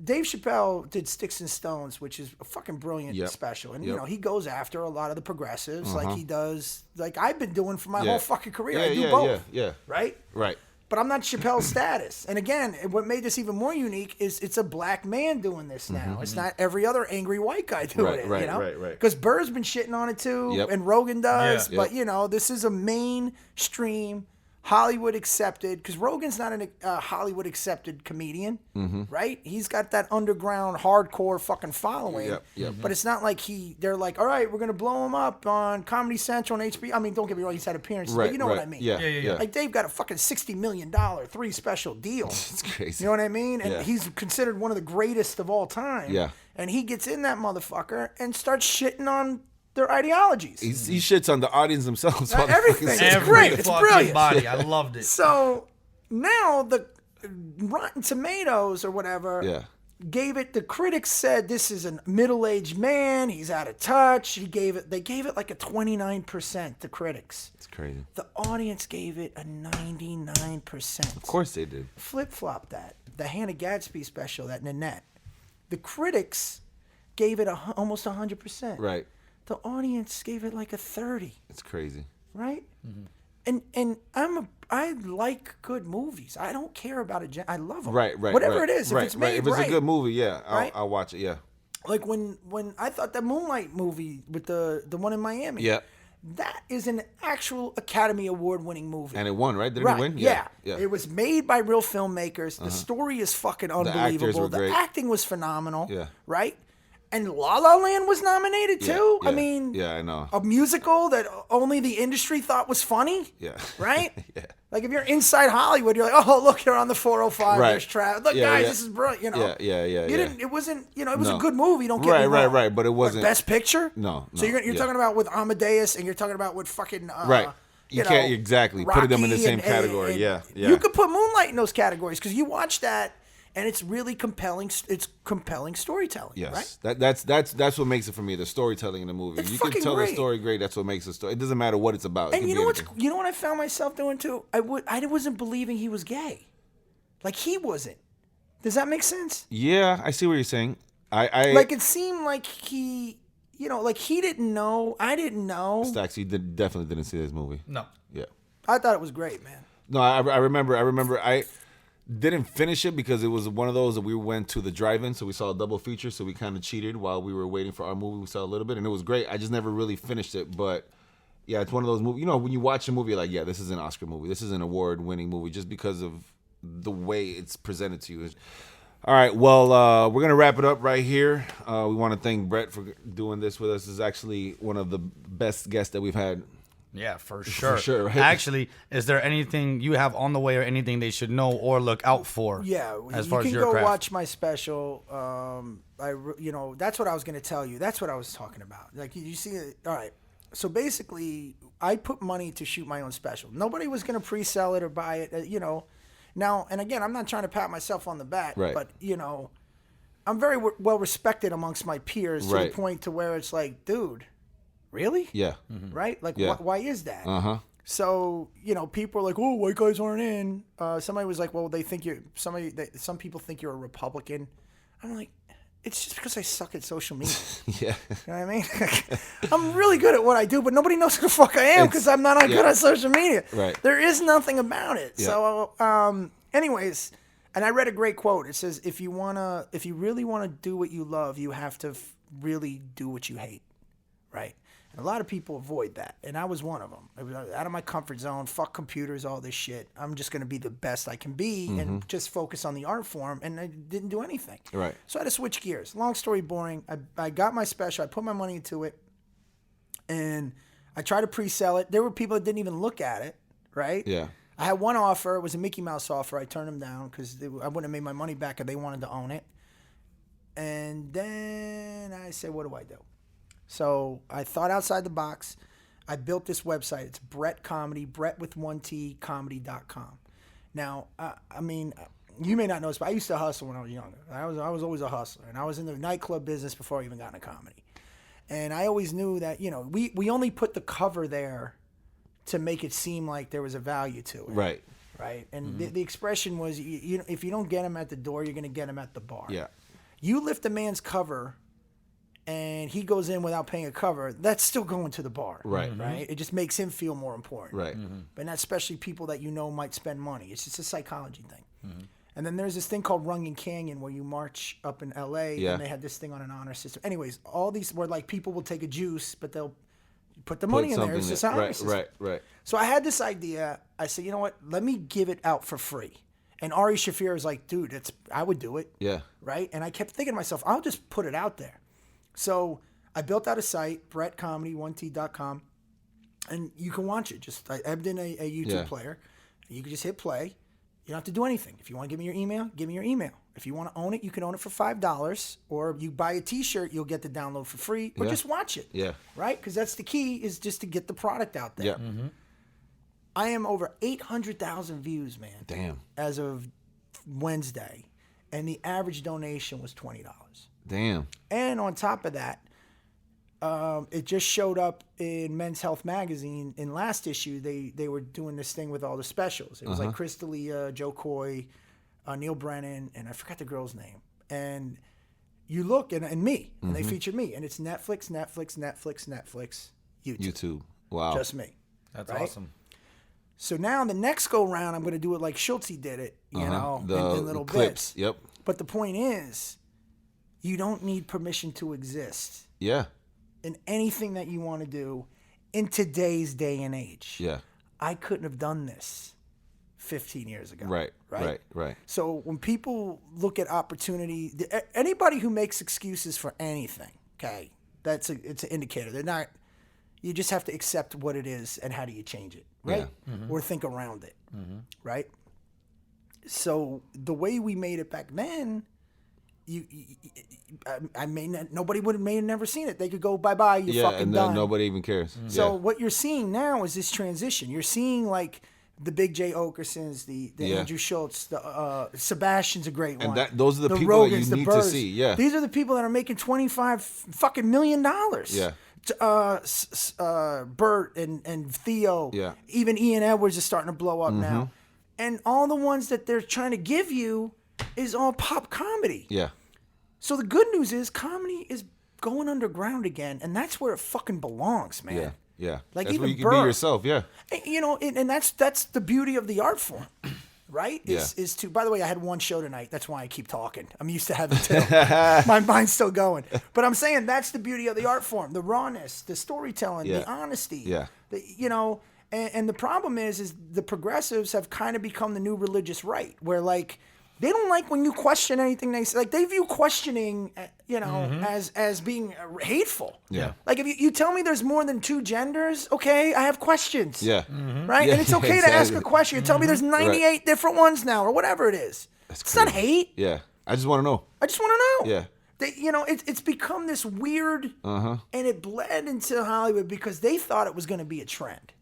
Dave Chappelle did Sticks and Stones, which is a fucking brilliant special. And, he goes after a lot of the progressives like he does, like I've been doing for my whole fucking career. I do both. Yeah. Right? Right. But I'm not Chappelle's status. And again, what made this even more unique is it's a black man doing this now. It's not every other angry white guy doing it, Right. Because Burr's been shitting on it too, and Rogan does. But, this is a mainstream Hollywood accepted, because Rogan's not a Hollywood accepted comedian, right? He's got that underground hardcore fucking following, but it's not like they're like, all right, we're gonna blow him up on Comedy Central and HBO. I mean, don't get me wrong, he's had appearances, but you know what I mean? Yeah. Like Dave got a fucking $60 million 3 special deal. It's crazy. You know what I mean? And he's considered one of the greatest of all time. Yeah. And he gets in that motherfucker and starts shitting on their ideologies. He shits on the audience themselves. Everything. It's great. It's brilliant. Body. I loved it. So now the Rotten Tomatoes or whatever gave it. The critics said this is a middle-aged man. He's out of touch. They gave it like a 29%. The critics. It's crazy. The audience gave it a 99%. Of course they did. Flip-flop that. The Hannah Gadsby special, that Nanette. The critics gave it almost 100%. Right. The audience gave it like a 30. It's crazy. Right? And I like good movies. I don't care about I love them. Right. Whatever it is, if it's made If it's a good movie, I'll watch it. Yeah. Like when I thought that Moonlight movie with the one in Miami. Yeah. That is an actual Academy Award winning movie. And it won, right? Didn't it win? Yeah. It was made by real filmmakers. The story is fucking unbelievable. The acting was phenomenal. Yeah. Right? And La La Land was nominated too. Yeah. I mean, I know. A musical that only the industry thought was funny. Yeah. Right? Yeah. Like if you're inside Hollywood, you're like, oh, look, you're on the 405. Right. There's traffic. Look, guys, this is brilliant. Yeah. You didn't. It wasn't. It was a good movie. Don't get me wrong. Right. But it wasn't. Best Picture. No. So you're talking about with Amadeus, and you're talking about with fucking. Right. You can't put them in the same category. Yeah. You could put Moonlight in those categories because you watch that. and it's really compelling. It's compelling storytelling. Yes, right? that's what makes it for me. The storytelling in the movie. It's You can tell great. the story great. That's what makes the story. It doesn't matter what it's about. And you know what I found myself doing too? I wasn't believing he was gay, like he wasn't. Does that make sense? Yeah, I see what you're saying. I like it seemed like he, like he didn't know. I didn't know. Stacks, you definitely didn't see this movie. No. Yeah. I thought it was great, man. No, I remember. I didn't finish it because it was one of those that we went to the drive-in, so we saw a double feature. So we kind of cheated while we were waiting for our movie. We saw a little bit, and it was great. I just never really finished it, but yeah, it's one of those movies. When you watch a movie, you're like, yeah, this is an Oscar movie. This is an award-winning movie, just because of the way it's presented to you. All right, well, we're gonna wrap it up right here. We want to thank Bret for doing this with us. This is actually one of the best guests that we've had. Yeah, for sure. For sure, right? Actually, is there anything you have on the way or anything they should know or look out for? Yeah, as far you as can your go craft? watch my special. That's what I was going to tell you. That's what I was talking about. Like you see it. All right. So basically, I put money to shoot my own special. Nobody was going to pre-sell it or buy it. Now and again, I'm not trying to pat myself on the back, right. but I'm very well respected amongst my peers to right. the point to where it's like, dude, really? Yeah. Mm-hmm. Right? Like, yeah. why is that? Uh-huh. So, people are like, oh, white guys aren't in. Somebody was like, well, they think some people think you're a Republican. I'm like, it's just because I suck at social media. Yeah. You know what I mean? I'm really good at what I do, but nobody knows who the fuck I am because I'm not good at social media. Right. There is nothing about it. Yeah. So, anyways, and I read a great quote. It says, if you really want to do what you love, you have to really do what you hate. Right? And a lot of people avoid that, and I was one of them. I was out of my comfort zone. Fuck computers, all this shit. I'm just going to be the best I can be and just focus on the art form, and I didn't do anything. Right. So I had to switch gears. Long story boring. I got my special. I put my money into it, and I tried to pre-sell it. There were people that didn't even look at it, right? Yeah. I had one offer. It was a Mickey Mouse offer. I turned them down because I wouldn't have made my money back if they wanted to own it. And then I said, what do I do? So I thought outside the box. I built this website. It's Bret Comedy, Bret with 1T, comedy.com. Now, you may not know this, but I used to hustle when I was younger. I was always a hustler, and I was in the nightclub business before I even got into comedy. And I always knew that, we only put the cover there to make it seem like there was a value to it. Right. Right? And the expression was, if you don't get them at the door, you're going to get them at the bar. Yeah. You lift a man's cover and he goes in without paying a cover, that's still going to the bar. Right. Right? It just makes him feel more important. Right. But not especially people that might spend money. It's just a psychology thing. And then there's this thing called Runyon Canyon where you march up in L.A. Yeah. and they had this thing on an honor system. Anyways, all these were like people will take a juice, but they'll put the money in there. It's just honor system. Right. So I had this idea. I said, you know what? Let me give it out for free. And Ari Shaffir was like, dude, I would do it. Yeah. Right? And I kept thinking to myself, I'll just put it out there. So I built out a site, BretComedy1T.com, and you can watch it. I ebbed in a YouTube player. You can just hit play. You don't have to do anything. If you want to give me your email, give me your email. If you want to own it, you can own it for $5. Or you buy a T-shirt, you'll get the download for free. Or just watch it. Yeah. Right? Because that's the key, is just to get the product out there. Yeah. I am over 800,000 views, man. Damn. As of Wednesday. And the average donation was $20. Damn. And on top of that, it just showed up in Men's Health magazine. In last issue, they were doing this thing with all the specials. It was like Chris D'Elia, Joe Coy, Neil Brennan, and I forgot the girl's name. And you look, and me, and they featured me. And it's Netflix, YouTube. Wow. Just me. That's awesome. So now the next go round, I'm going to do it like Schultze did it, in little clips. bits. Yep. But the point is, you don't need permission to exist. Yeah. In anything that you want to do in today's day and age. Yeah. I couldn't have done this 15 years ago. Right. So when people look at opportunity, anybody who makes excuses for anything, okay, it's an indicator. They're not. You just have to accept what it is and how do you change it, right? Yeah. Or think around it, right? So the way we made it back then, nobody may have never seen it. They could go bye-bye, you're fucking done. Nobody even cares. So what you're seeing now is this transition. You're seeing like the Big J Okersons, the Andrew Schultz, the Sebastian's a great one. And those are the people Rogans, that you need to see. Yeah. These are the people that are making $25 million. Yeah. Bert and Theo. Yeah. Even Ian Edwards is starting to blow up now. And all the ones that they're trying to give you is all pop comedy. Yeah. So the good news is comedy is going underground again, and that's where it fucking belongs, man. Yeah. Yeah. Like that's even where you can Bert, be yourself. Yeah. You know, and that's the beauty of the art form, right? Is to. By the way, I had one show tonight. That's why I keep talking. I'm used to having two. My mind's still going. But I'm saying that's the beauty of the art form: the rawness, the storytelling, the honesty. Yeah. You know, and the problem is the progressives have kind of become the new religious right, where like. They don't like when you question anything they say. Like, they view questioning, you know, as being hateful. Yeah. Like, if you tell me there's more than 2 genders, okay, I have questions. Yeah. Right? Yeah, And it's okay to ask a question. You tell me there's 98 different ones now, or whatever it is. It's not hate. Yeah. I just want to know. I just want to know. Yeah. You know, it's become this weird, and it bled into Hollywood because they thought it was going to be a trend.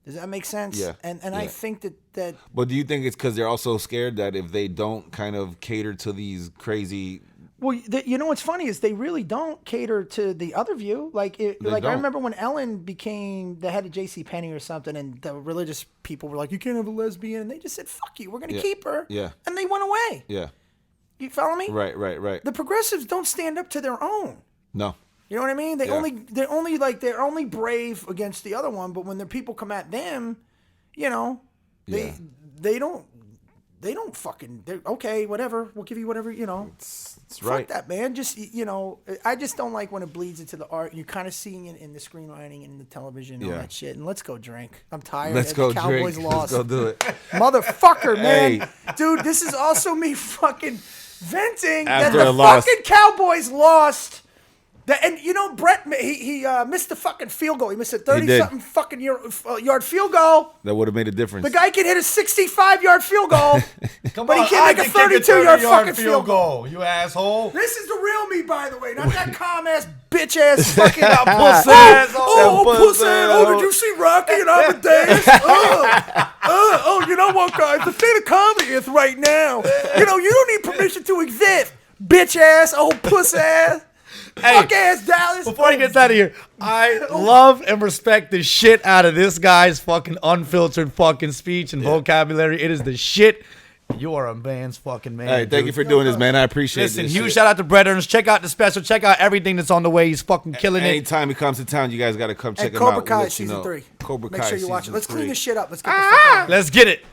Does that make sense? Yeah. And I think that. But do you think it's because they're also scared that if they don't kind of cater to these crazy? Well, you know what's funny is they really don't cater to the other view. Like, I remember when Ellen became the head of JCPenney or something, and the religious people were like, "You can't have a lesbian," and they just said, "Fuck you, we're gonna keep her." Yeah. And they went away. Yeah. You follow me? Right. The progressives don't stand up to their own. No. You know what I mean? They're only brave against the other one, but when the people come at them, you know, they don't fucking. They're okay, whatever. We'll give you whatever, you know. It's fuck right. that, man. Just, you know, I just don't like when it bleeds into the art. You're kind of seeing it in the screenwriting and in the television and all that shit. And let's go drink. I'm tired. Let's go the Cowboys drink. lost. Let's go do it. Motherfucker, man. Hey. Dude, this is also me fucking venting After that a the loss. fucking Cowboys lost. And you know, Brett, he missed the fucking field goal. He missed a 30-something fucking yard field goal. That would have made a difference. The guy can hit a 65-yard field goal, but he can't make a 32-yard fucking field goal. You asshole. This is the real me, by the way, not that calm-ass, bitch-ass fucking pussy ass. ass. Pussy ass. Oh, did you see Rocky and Amadeus? You know what, guys? The state of comedy is right now. You know, you don't need permission to exist, bitch-ass, pussy ass. Hey, fuck ass Dallas. Before he gets out of here, I love and respect the shit out of this guy's fucking unfiltered fucking speech and vocabulary. It is the shit. You are a man's fucking man. Hey, thank you for doing this, man. I appreciate it. Listen, huge shout out to Bret Ernst. Check out the special. Check out everything that's on the way. He's fucking killing it. Anytime he comes to town, you guys got to come check him Cobra out. Kai We'll season 3. Cobra Make Kai sure you watch it. season Let's 3. clean this shit up. Let's get the fuck out. Let's get it.